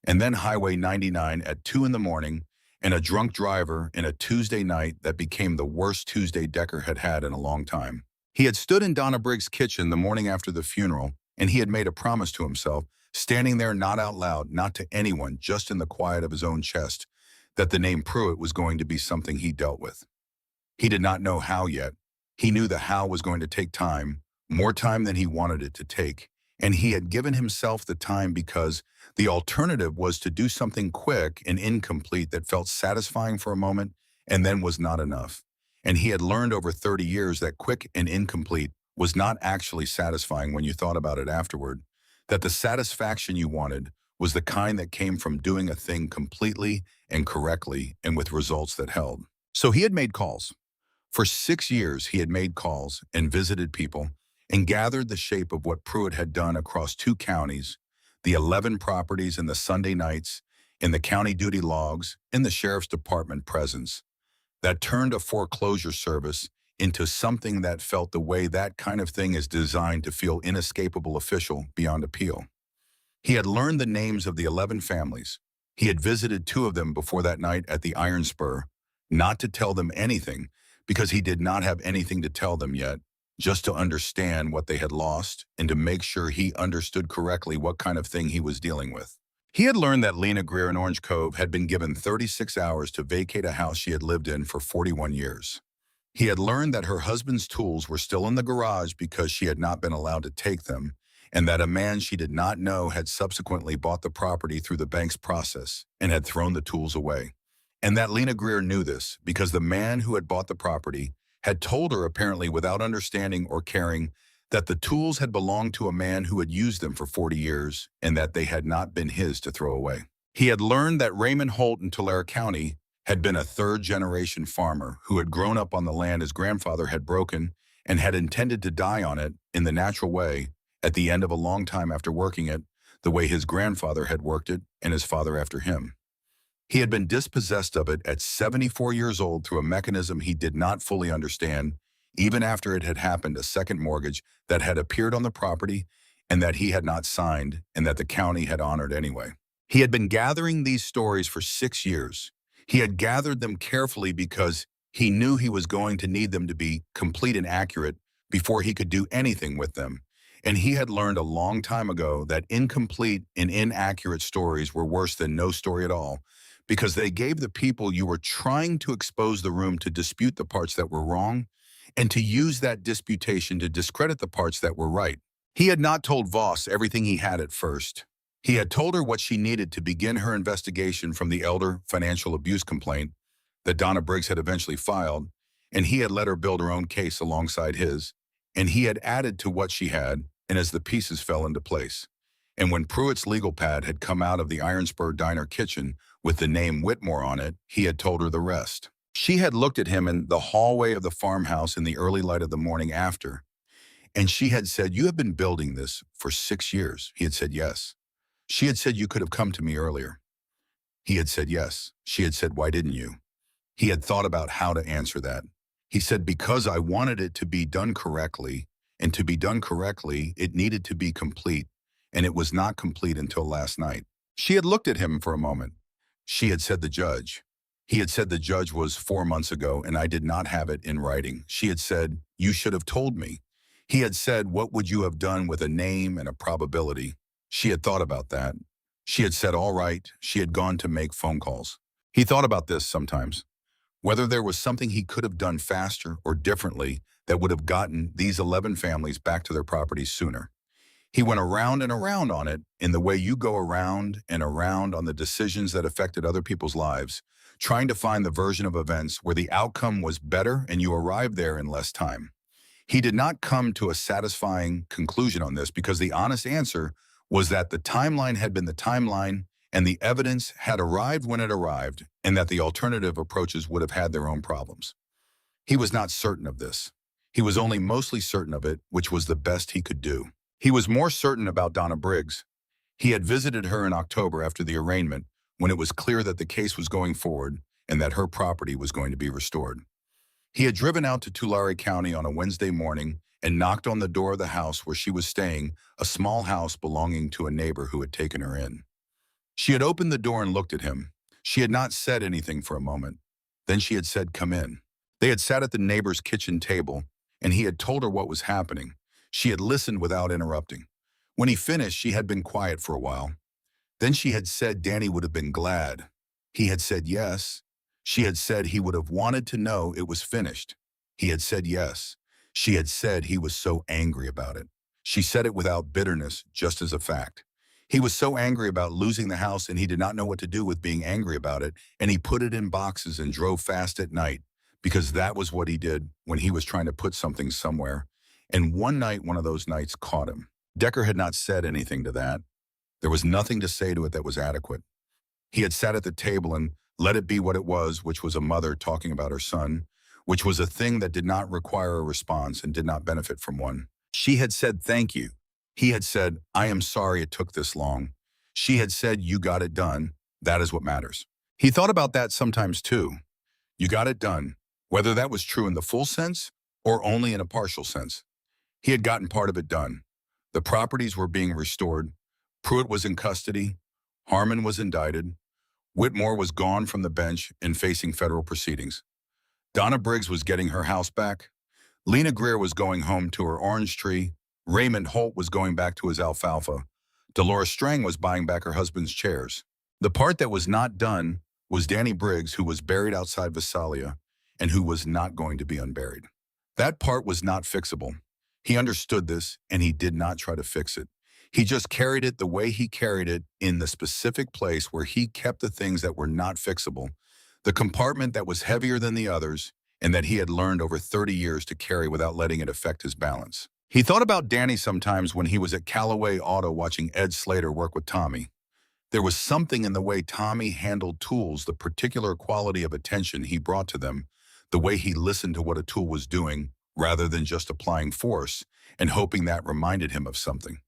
And then Highway 99 at 2 in the morning, and a drunk driver in a Tuesday night that became the worst Tuesday Decker had had in a long time. He had stood in Donna Briggs' kitchen the morning after the funeral, and he had made a promise to himself, standing there not out loud, not to anyone, just in the quiet of his own chest, that the name Pruitt was going to be something he dealt with. He did not know how yet. He knew the how was going to take time, more time than he wanted it to take, and he had given himself the time because the alternative was to do something quick and incomplete that felt satisfying for a moment and then was not enough. And he had learned over 30 years that quick and incomplete was not actually satisfying when you thought about it afterward, that the satisfaction you wanted was the kind that came from doing a thing completely and correctly and with results that held. So he had made calls. For 6 years, he had made calls and visited people and gathered the shape of what Pruitt had done across 2 counties, the 11 properties and the Sunday nights, in the county duty logs, in the sheriff's department presence, that turned a foreclosure service into something that felt the way that kind of thing is designed to feel inescapable official beyond appeal. He had learned the names of the 11 families. He had visited 2 of them before that night at the Iron Spur, not to tell them anything, because he did not have anything to tell them yet, just to understand what they had lost and to make sure he understood correctly what kind of thing he was dealing with. He had learned that Lena Greer in Orange Cove had been given 36 hours to vacate a house she had lived in for 41 years. He had learned that her husband's tools were still in the garage because she had not been allowed to take them, and that a man she did not know had subsequently bought the property through the bank's process and had thrown the tools away. And that Lena Greer knew this because the man who had bought the property had told her, apparently without understanding or caring, that the tools had belonged to a man who had used them for 40 years and that they had not been his to throw away. He had learned that Raymond Holt in Tulare County had been a third-generation farmer who had grown up on the land his grandfather had broken and had intended to die on it in the natural way at the end of a long time after working it, the way his grandfather had worked it and his father after him. He had been dispossessed of it at 74 years old through a mechanism he did not fully understand, even after it had happened, a second mortgage that had appeared on the property and that he had not signed and that the county had honored anyway. He had been gathering these stories for 6 years. He had gathered them carefully because he knew he was going to need them to be complete and accurate before he could do anything with them. And he had learned a long time ago that incomplete and inaccurate stories were worse than no story at all, because they gave the people you were trying to expose the room to dispute the parts that were wrong and to use that disputation to discredit the parts that were right. He had not told Voss everything he had at first. He had told her what she needed to begin her investigation from the elder financial abuse complaint that Donna Briggs had eventually filed, and he had let her build her own case alongside his, and he had added to what she had, and as the pieces fell into place. And when Pruitt's legal pad had come out of the Iron Spur Diner kitchen with the name Whitmore on it, he had told her the rest. She had looked at him in the hallway of the farmhouse in the early light of the morning after, and she had said, "You have been building this for 6 years." He had said, "Yes." She had said, "You could have come to me earlier." He had said, "Yes." She had said, "Why didn't you?" He had thought about how to answer that. He said, "Because I wanted it to be done correctly, and to be done correctly, it needed to be complete, and it was not complete until last night." She had looked at him for a moment. She had said the judge. He had said the judge was 4 months ago, and I did not have it in writing. She had said, "You should have told me." He had said, "What would you have done with a name and a probability?" She had thought about that. She had said, "All right." She had gone to make phone calls. He thought about this sometimes, whether there was something he could have done faster or differently that would have gotten these 11 families back to their properties sooner. He went around and around on it in the way you go around and around on the decisions that affected other people's lives, trying to find the version of events where the outcome was better and you arrived there in less time. He did not come to a satisfying conclusion on this because the honest answer was that the timeline had been the timeline and the evidence had arrived when it arrived, and that the alternative approaches would have had their own problems. He was not certain of this. He was only mostly certain of it, which was the best he could do. He was more certain about Donna Briggs. He had visited her in October after the arraignment, when it was clear that the case was going forward and that her property was going to be restored. He had driven out to Tulare County on a Wednesday morning and knocked on the door of the house where she was staying, a small house belonging to a neighbor who had taken her in. She had opened the door and looked at him. She had not said anything for a moment. Then she had said, "Come in." They had sat at the neighbor's kitchen table, and he had told her what was happening. She had listened without interrupting. When he finished, she had been quiet for a while. Then she had said Danny would have been glad. He had said yes. She had said he would have wanted to know it was finished. He had said yes. She had said he was so angry about it. She said it without bitterness, just as a fact. He was so angry about losing the house and he did not know what to do with being angry about it, and he put it in boxes and drove fast at night, because that was what he did when he was trying to put something somewhere. And one night, one of those nights caught him. Decker had not said anything to that. There was nothing to say to it that was adequate. He had sat at the table and let it be what it was, which was a mother talking about her son, which was a thing that did not require a response and did not benefit from one. She had said thank you. He had said, "I am sorry it took this long." She had said, "You got it done. That is what matters." He thought about that sometimes too. You got it done, whether that was true in the full sense or only in a partial sense. He had gotten part of it done. The properties were being restored. Pruitt was in custody. Harmon was indicted. Whitmore was gone from the bench and facing federal proceedings. Donna Briggs was getting her house back. Lena Greer was going home to her orange tree. Raymond Holt was going back to his alfalfa. Dolores Strang was buying back her husband's chairs. The part that was not done was Danny Briggs, who was buried outside Visalia and who was not going to be unburied. That part was not fixable. He understood this, and he did not try to fix it. He just carried it the way he carried it, in the specific place where he kept the things that were not fixable, the compartment that was heavier than the others, and that he had learned over 30 years to carry without letting it affect his balance. He thought about Danny sometimes when he was at Callaway Auto watching Ed Slater work with Tommy. There was something in the way Tommy handled tools, the particular quality of attention he brought to them, the way he listened to what a tool was doing, rather than just applying force and hoping that reminded him of something.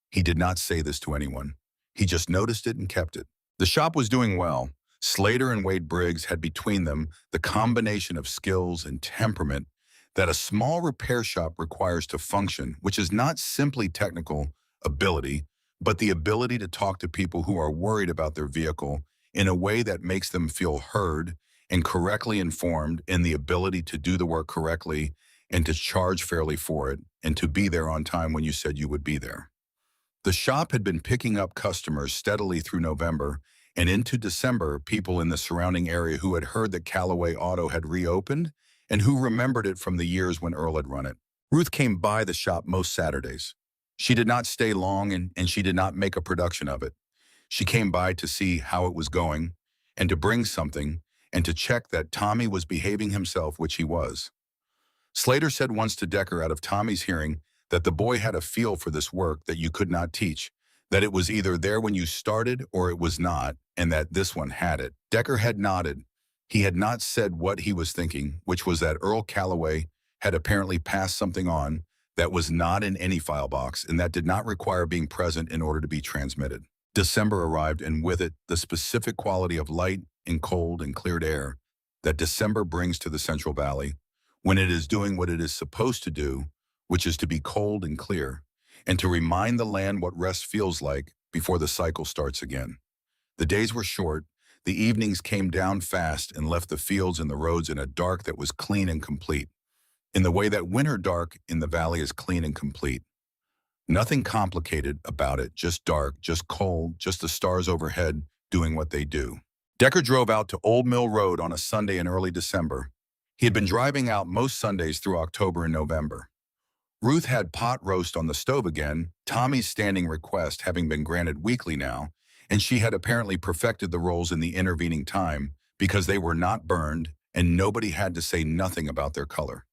He did not say this to anyone. He just noticed it and kept it. The shop was doing well. Slater and Wade Briggs had between them the combination of skills and temperament that a small repair shop requires to function, which is not simply technical ability, but the ability to talk to people who are worried about their vehicle in a way that makes them feel heard and correctly informed, and the ability to do the work correctly and to charge fairly for it, and to be there on time when you said you would be there. The shop had been picking up customers steadily through November, and into December, people in the surrounding area who had heard that Callaway Auto had reopened and who remembered it from the years when Earl had run it. Ruth came by the shop most Saturdays. She did not stay long, and she did not make a production of it. She came by to see how it was going and to bring something and to check that Tommy was behaving himself, which he was. Slater said once to Decker out of Tommy's hearing that the boy had a feel for this work that you could not teach, that it was either there when you started or it was not, and that this one had it. Decker had nodded. He had not said what he was thinking, which was that Earl Callaway had apparently passed something on that was not in any file box and that did not require being present in order to be transmitted. December arrived, and with it, the specific quality of light and cold and cleared air that December brings to the Central Valley when it is doing what it is supposed to do, which is to be cold and clear, and to remind the land what rest feels like before the cycle starts again. The days were short, the evenings came down fast and left the fields and the roads in a dark that was clean and complete, in the way that winter dark in the valley is clean and complete. Nothing complicated about it, just dark, just cold, just the stars overhead doing what they do. Decker drove out to Old Mill Road on a Sunday in early December. He had been driving out most Sundays through October and November. Ruth had pot roast on the stove again, Tommy's standing request having been granted weekly now, and she had apparently perfected the rolls in the intervening time because they were not burned and nobody had to say nothing about their color.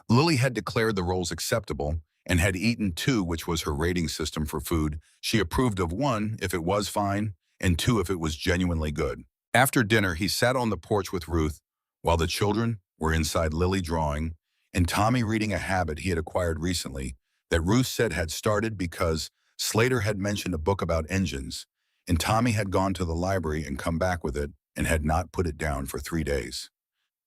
Lily had declared the rolls acceptable and had eaten two, which was her rating system for food. She approved of one if it was fine and two if it was genuinely good. After dinner, he sat on the porch with Ruth while the children were inside, Lily drawing and Tommy reading a habit he had acquired recently that Ruth said had started because Slater had mentioned a book about engines, and Tommy had gone to the library and come back with it and had not put it down for 3 days.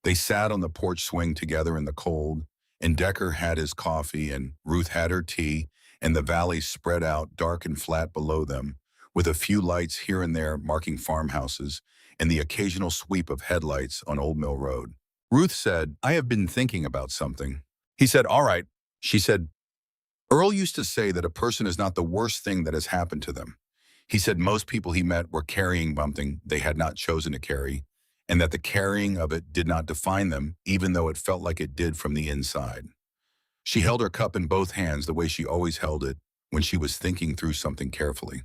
They sat on the porch swing together in the cold, and Decker had his coffee and Ruth had her tea, and the valley spread out dark and flat below them, with a few lights here and there marking farmhouses and the occasional sweep of headlights on Old Mill Road. Ruth said, "I have been thinking about something." He said, "All right." She said, "Earl used to say that a person is not the worst thing that has happened to them. He said most people he met were carrying something they had not chosen to carry, and that the carrying of it did not define them, even though it felt like it did from the inside." She held her cup in both hands the way she always held it when she was thinking through something carefully.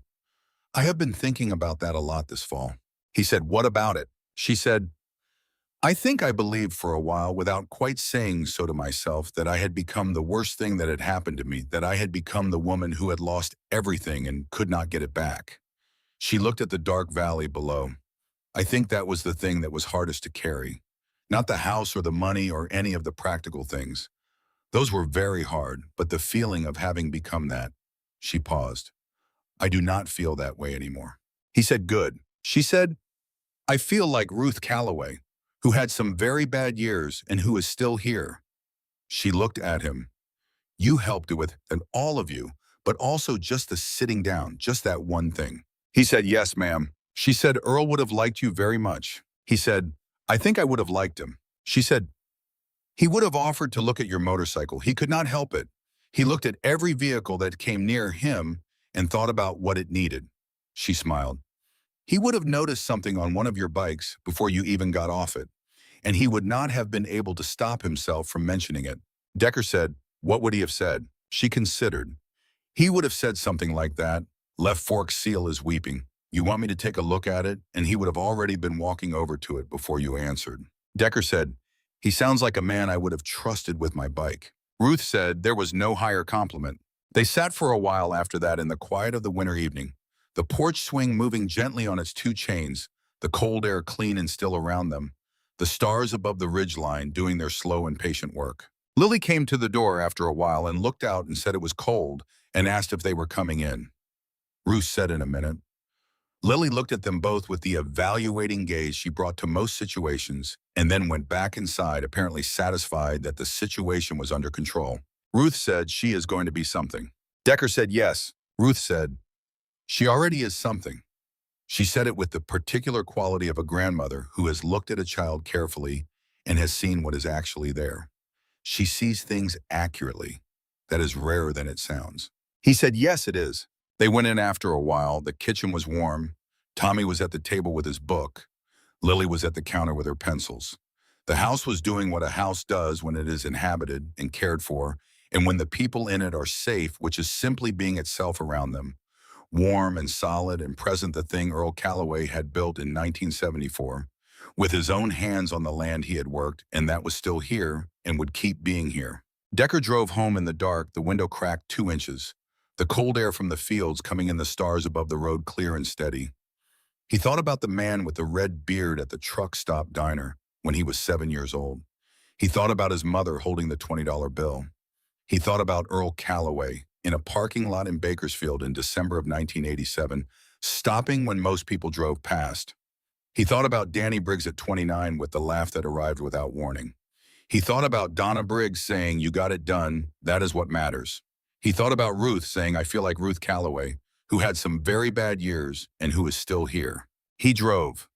"I have been thinking about that a lot this fall." He said, "What about it?" She said, "I think I believed for a while, without quite saying so to myself, that I had become the worst thing that had happened to me, that I had become the woman who had lost everything and could not get it back." She looked at the dark valley below. "I think that was the thing that was hardest to carry. Not the house or the money or any of the practical things. Those were very hard, but the feeling of having become that." She paused. "I do not feel that way anymore." He said, "Good." She said, "I feel like Ruth Calloway, who had some very bad years and who is still here." She looked at him. "You helped it with, and all of you, but also just the sitting down, just that one thing." He said, "Yes, ma'am." She said, "Earl would have liked you very much." He said, "I think I would have liked him." She said, "He would have offered to look at your motorcycle. He could not help it. He looked at every vehicle that came near him and thought about what it needed." She smiled. "He would have noticed something on one of your bikes before you even got off it, and he would not have been able to stop himself from mentioning it." Decker said, "What would he have said?" She considered. "He would have said something like that. Left fork seal is weeping. You want me to take a look at it?" And he would have already been walking over to it before you answered. Decker said, "He sounds like a man I would have trusted with my bike." Ruth said there was no higher compliment. They sat for a while after that in the quiet of the winter evening, the porch swing moving gently on its two chains, the cold air clean and still around them, the stars above the ridge line doing their slow and patient work. Lily came to the door after a while and looked out and said it was cold and asked if they were coming in. Ruth said in a minute. Lily looked at them both with the evaluating gaze she brought to most situations and then went back inside, apparently satisfied that the situation was under control. Ruth said, "She is going to be something." Decker said, "Yes." Ruth said, "She already is something." She said it with the particular quality of a grandmother who has looked at a child carefully and has seen what is actually there. She sees things accurately. That is rarer than it sounds. He said, "Yes, it is." They went in after a while. The kitchen was warm. Tommy was at the table with his book. Lily was at the counter with her pencils. The house was doing what a house does when it is inhabited and cared for, and when the people in it are safe, which is simply being itself around them. Warm and solid and present, the thing Earl Calloway had built in 1974, with his own hands on the land he had worked, and that was still here and would keep being here. Decker drove home in the dark, the window cracked 2 inches, the cold air from the fields coming in the stars above the road clear and steady. He thought about the man with the red beard at the truck stop diner when he was 7 years old. He thought about his mother holding the $20 bill. He thought about Earl Calloway in a parking lot in Bakersfield in December of 1987, stopping when most people drove past. He thought about Danny Briggs at 29 with the laugh that arrived without warning. He thought about Donna Briggs saying, "You got it done, that is what matters." He thought about Ruth saying, "I feel like Ruth Calloway," who had some very bad years and who is still here. He drove.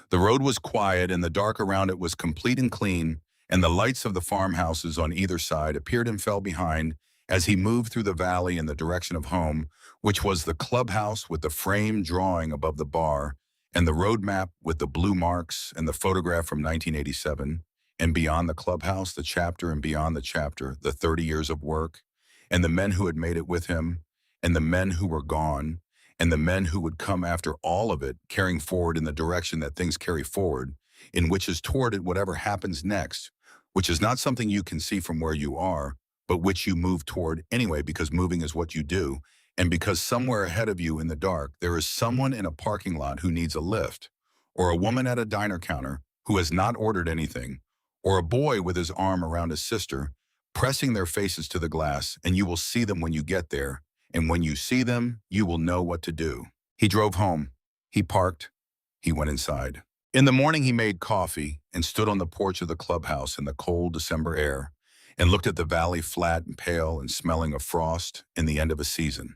The road was quiet and the dark around it was complete and clean, and the lights of the farmhouses on either side appeared and fell behind as he moved through the valley in the direction of home, which was the clubhouse with the framed drawing above the bar, and the road map with the blue marks and the photograph from 1987, And beyond the clubhouse, the chapter, and beyond the chapter, the 30 years of work, and the men who had made it with him, and the men who were gone, and the men who would come after all of it, carrying forward in the direction that things carry forward, in which is toward it whatever happens next, which is not something you can see from where you are, but which you move toward anyway, because moving is what you do, and because somewhere ahead of you in the dark, there is someone in a parking lot who needs a lift, or a woman at a diner counter who has not ordered anything, or a boy with his arm around his sister, pressing their faces to the glass, and you will see them when you get there, and when you see them, you will know what to do. He drove home. He parked. He went inside. In the morning, he made coffee and stood on the porch of the clubhouse in the cold December air and looked at the valley flat and pale and smelling of frost in the end of a season.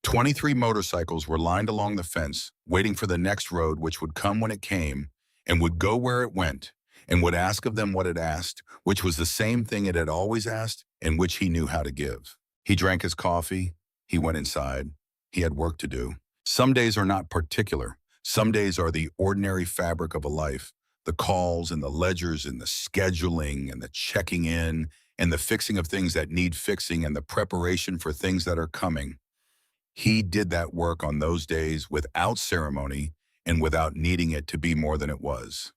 23 motorcycles were lined along the fence, waiting for the next road, which would come when it came and would go where it went and would ask of them what it asked, which was the same thing it had always asked and which he knew how to give. He drank his coffee. He went inside. He had work to do. Some days are not particular. Some days are the ordinary fabric of a life, the calls and the ledgers and the scheduling and the checking in and the fixing of things that need fixing and the preparation for things that are coming. He did that work on those days without ceremony and without needing it to be more than it was.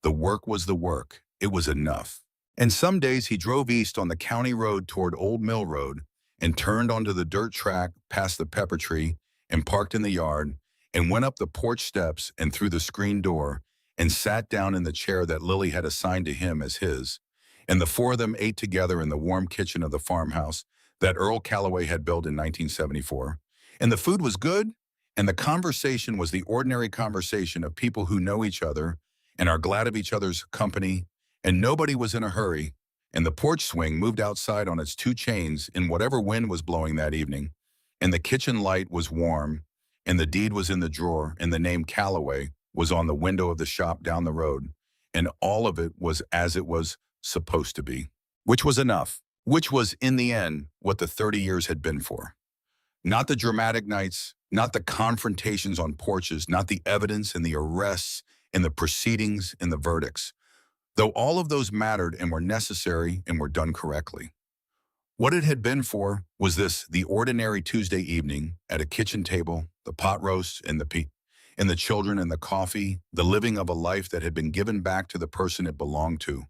The work was the work. It was enough. And some days he drove east on the county road toward Old Mill Road and turned onto the dirt track past the pepper tree and parked in the yard and went up the porch steps and through the screen door and sat down in the chair that Lily had assigned to him as his. And the four of them ate together in the warm kitchen of the farmhouse that Earl Calloway had built in 1974. And the food was good, and the conversation was the ordinary conversation of people who know each other and are glad of each other's company, and nobody was in a hurry, and the porch swing moved outside on its two chains in whatever wind was blowing that evening, and the kitchen light was warm, and the deed was in the drawer, and the name Calloway was on the window of the shop down the road, and all of it was as it was supposed to be, which was enough, which was, in the end, what the 30 years had been for. Not the dramatic nights, not the confrontations on porches, not the evidence and the arrests and the proceedings and the verdicts, though all of those mattered and were necessary and were done correctly. What it had been for was this, the ordinary Tuesday evening at a kitchen table, the pot roast and the children and the coffee, the living of a life that had been given back to the person it belonged to,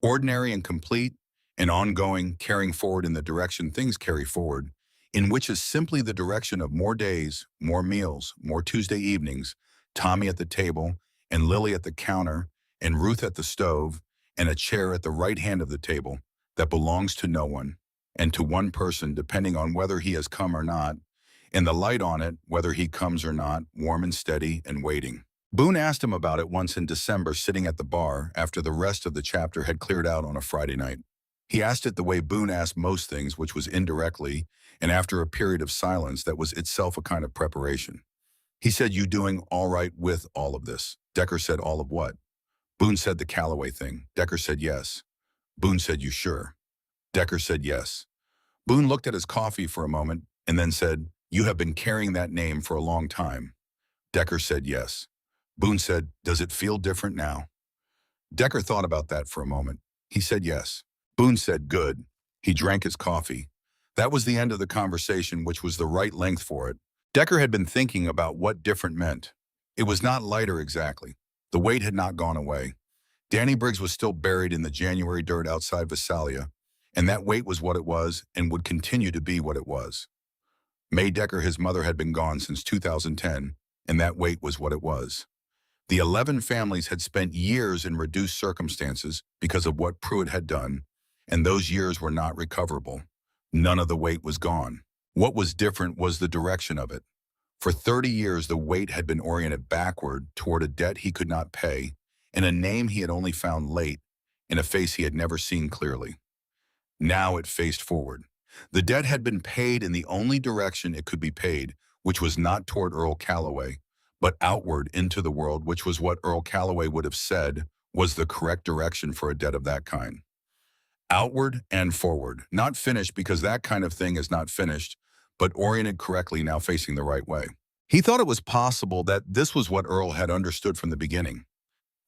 ordinary and complete and ongoing, carrying forward in the direction things carry forward, in which is simply the direction of more days, more meals, more Tuesday evenings, Tommy at the table and Lily at the counter and Ruth at the stove and a chair at the right hand of the table that belongs to no one and to one person depending on whether he has come or not, and the light on it, whether he comes or not, warm and steady and waiting. Boone asked him about it once in December sitting at the bar after the rest of the chapter had cleared out on a Friday night. He asked it the way Boone asked most things, which was indirectly, and after a period of silence that was itself a kind of preparation. He said, "You doing all right with all of this?" Decker said, "All of what?" Boone said, "The Calloway thing." Decker said, "Yes." Boone said, "You sure?" Decker said, "Yes." Boone looked at his coffee for a moment and then said, "You have been carrying that name for a long time." Decker said, "Yes." Boone said, "Does it feel different now?" Decker thought about that for a moment. He said, "Yes." Boone said, "Good." He drank his coffee. That was the end of the conversation, which was the right length for it. Decker had been thinking about what different meant. It was not lighter exactly. The weight had not gone away. Danny Briggs was still buried in the January dirt outside Visalia, and that weight was what it was and would continue to be what it was. May Decker, his mother, had been gone since 2010, and that weight was what it was. The 11 families had spent years in reduced circumstances because of what Pruitt had done, and those years were not recoverable. None of the weight was gone. What was different was the direction of it. For 30 years, the weight had been oriented backward toward a debt he could not pay, and a name he had only found late, in a face he had never seen clearly. Now it faced forward. The debt had been paid in the only direction it could be paid, which was not toward Earl Calloway, but outward into the world, which was what Earl Calloway would have said was the correct direction for a debt of that kind. Outward and forward, not finished because that kind of thing is not finished, but oriented correctly, now facing the right way. He thought it was possible that this was what Earl had understood from the beginning.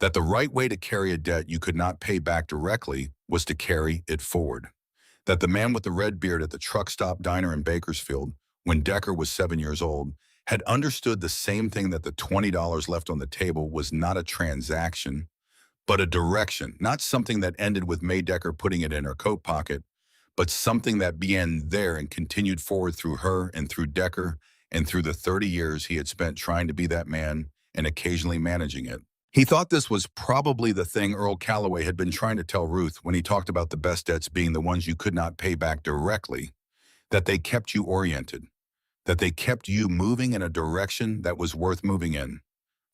That the right way to carry a debt you could not pay back directly was to carry it forward. That the man with the red beard at the truck stop diner in Bakersfield, when Decker was 7 years old, had understood the same thing, that the $20 left on the table was not a transaction, but a direction, not something that ended with May Decker putting it in her coat pocket, but something that began there and continued forward through her and through Decker and through the 30 years he had spent trying to be that man and occasionally managing it. He thought this was probably the thing Earl Calloway had been trying to tell Ruth when he talked about the best debts being the ones you could not pay back directly, that they kept you oriented, that they kept you moving in a direction that was worth moving in,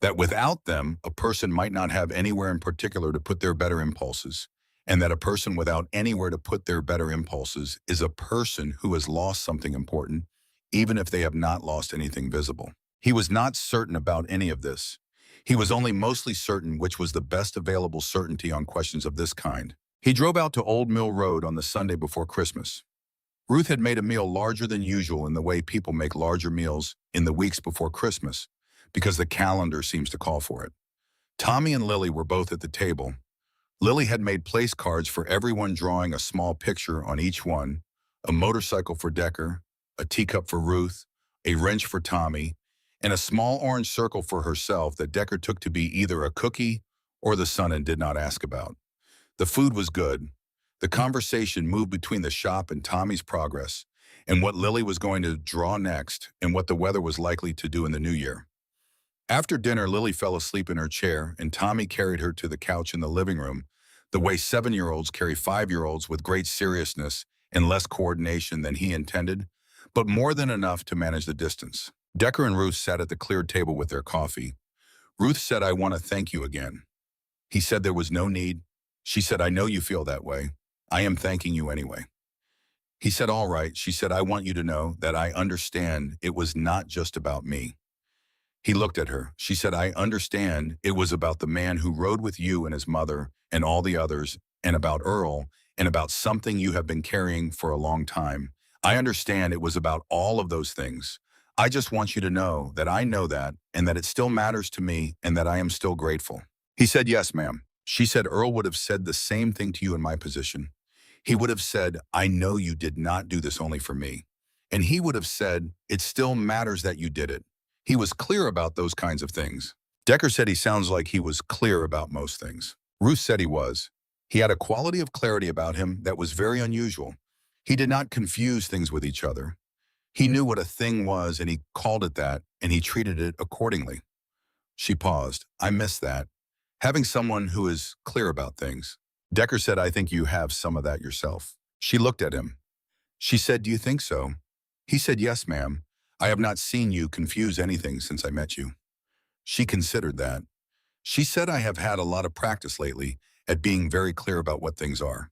that without them, a person might not have anywhere in particular to put their better impulses, and that a person without anywhere to put their better impulses is a person who has lost something important, even if they have not lost anything visible. He was not certain about any of this. He was only mostly certain which was the best available certainty on questions of this kind. He drove out to Old Mill Road on the Sunday before Christmas. Ruth had made a meal larger than usual in the way people make larger meals in the weeks before Christmas, because the calendar seems to call for it. Tommy and Lily were both at the table. Lily had made place cards for everyone, drawing a small picture on each one: a motorcycle for Decker, a teacup for Ruth, a wrench for Tommy, and a small orange circle for herself that Decker took to be either a cookie or the sun and did not ask about. The food was good. The conversation moved between the shop and Tommy's progress, and what Lily was going to draw next, and what the weather was likely to do in the new year. After dinner, Lily fell asleep in her chair, and Tommy carried her to the couch in the living room, the way 7-year-olds carry 5-year-olds, with great seriousness and less coordination than he intended, but more than enough to manage the distance. Decker and Ruth sat at the cleared table with their coffee. Ruth said, "I want to thank you again." He said there was no need. She said, "I know you feel that way. I am thanking you anyway." He said, "All right." She said, "I want you to know that I understand it was not just about me." He looked at her. She said, "I understand it was about the man who rode with you and his mother and all the others, and about Earl, and about something you have been carrying for a long time. I understand it was about all of those things. I just want you to know that I know that, and that it still matters to me, and that I am still grateful." He said, "Yes, ma'am." She said, "Earl would have said the same thing to you in my position. He would have said, 'I know you did not do this only for me.' And he would have said, 'It still matters that you did it.' He was clear about those kinds of things." Decker said he sounds like he was clear about most things. Ruth said he was. He had a quality of clarity about him that was very unusual. He did not confuse things with each other. He knew what a thing was, and he called it that, and he treated it accordingly. She paused. "I miss that. Having someone who is clear about things." Decker said, "I think you have some of that yourself." She looked at him. She said, "Do you think so?" He said, "Yes, ma'am. I have not seen you confuse anything since I met you." She considered that. She said, "I have had a lot of practice lately at being very clear about what things are."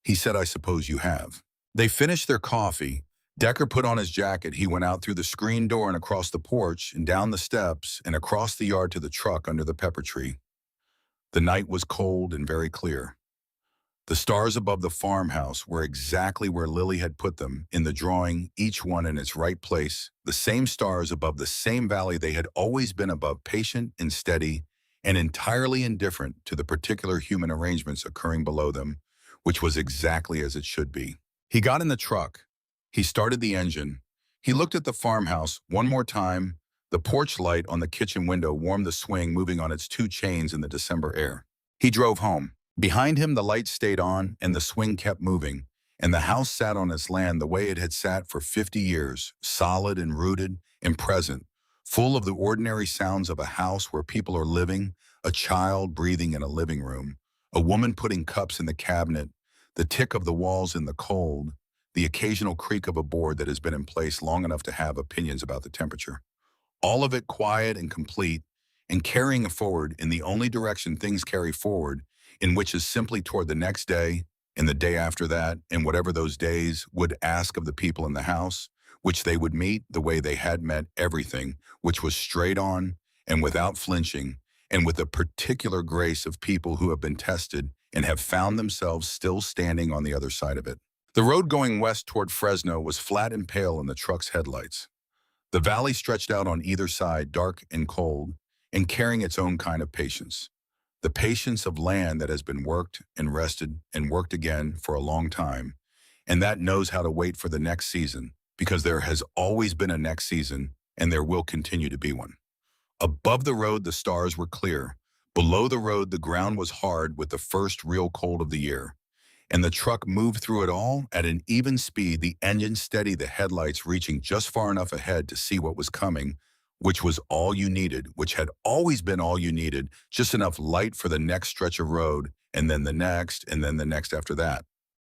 He said, "I suppose you have." They finished their coffee. Decker put on his jacket. He went out through the screen door and across the porch and down the steps and across the yard to the truck under the pepper tree. The night was cold and very clear. The stars above the farmhouse were exactly where Lily had put them in the drawing, each one in its right place, the same stars above the same valley they had always been above, patient and steady and entirely indifferent to the particular human arrangements occurring below them, which was exactly as it should be. He got in the truck. He started the engine. He looked at the farmhouse one more time. The porch light on the kitchen window warmed the swing moving on its 2 chains in the December air. He drove home. Behind him, the light stayed on, and the swing kept moving, and the house sat on its land the way it had sat for 50 years, solid and rooted and present, full of the ordinary sounds of a house where people are living, a child breathing in a living room, a woman putting cups in the cabinet, the tick of the walls in the cold, the occasional creak of a board that has been in place long enough to have opinions about the temperature. All of it quiet and complete, and carrying forward in the only direction things carry forward, in which is simply toward the next day, and the day after that, and whatever those days would ask of the people in the house, which they would meet the way they had met everything, which was straight on and without flinching, and with a particular grace of people who have been tested and have found themselves still standing on the other side of it. The road going west toward Fresno was flat and pale in the truck's headlights. The valley stretched out on either side, dark and cold, and carrying its own kind of patience. The patience of land that has been worked and rested and worked again for a long time, and that knows how to wait for the next season, because there has always been a next season, and there will continue to be one. Above the road, the stars were clear. Below the road, the ground was hard with the first real cold of the year. And the truck moved through it all at an even speed, the engine steady, the headlights reaching just far enough ahead to see what was coming, which was all you needed, which had always been all you needed, just enough light for the next stretch of road, and then the next after that.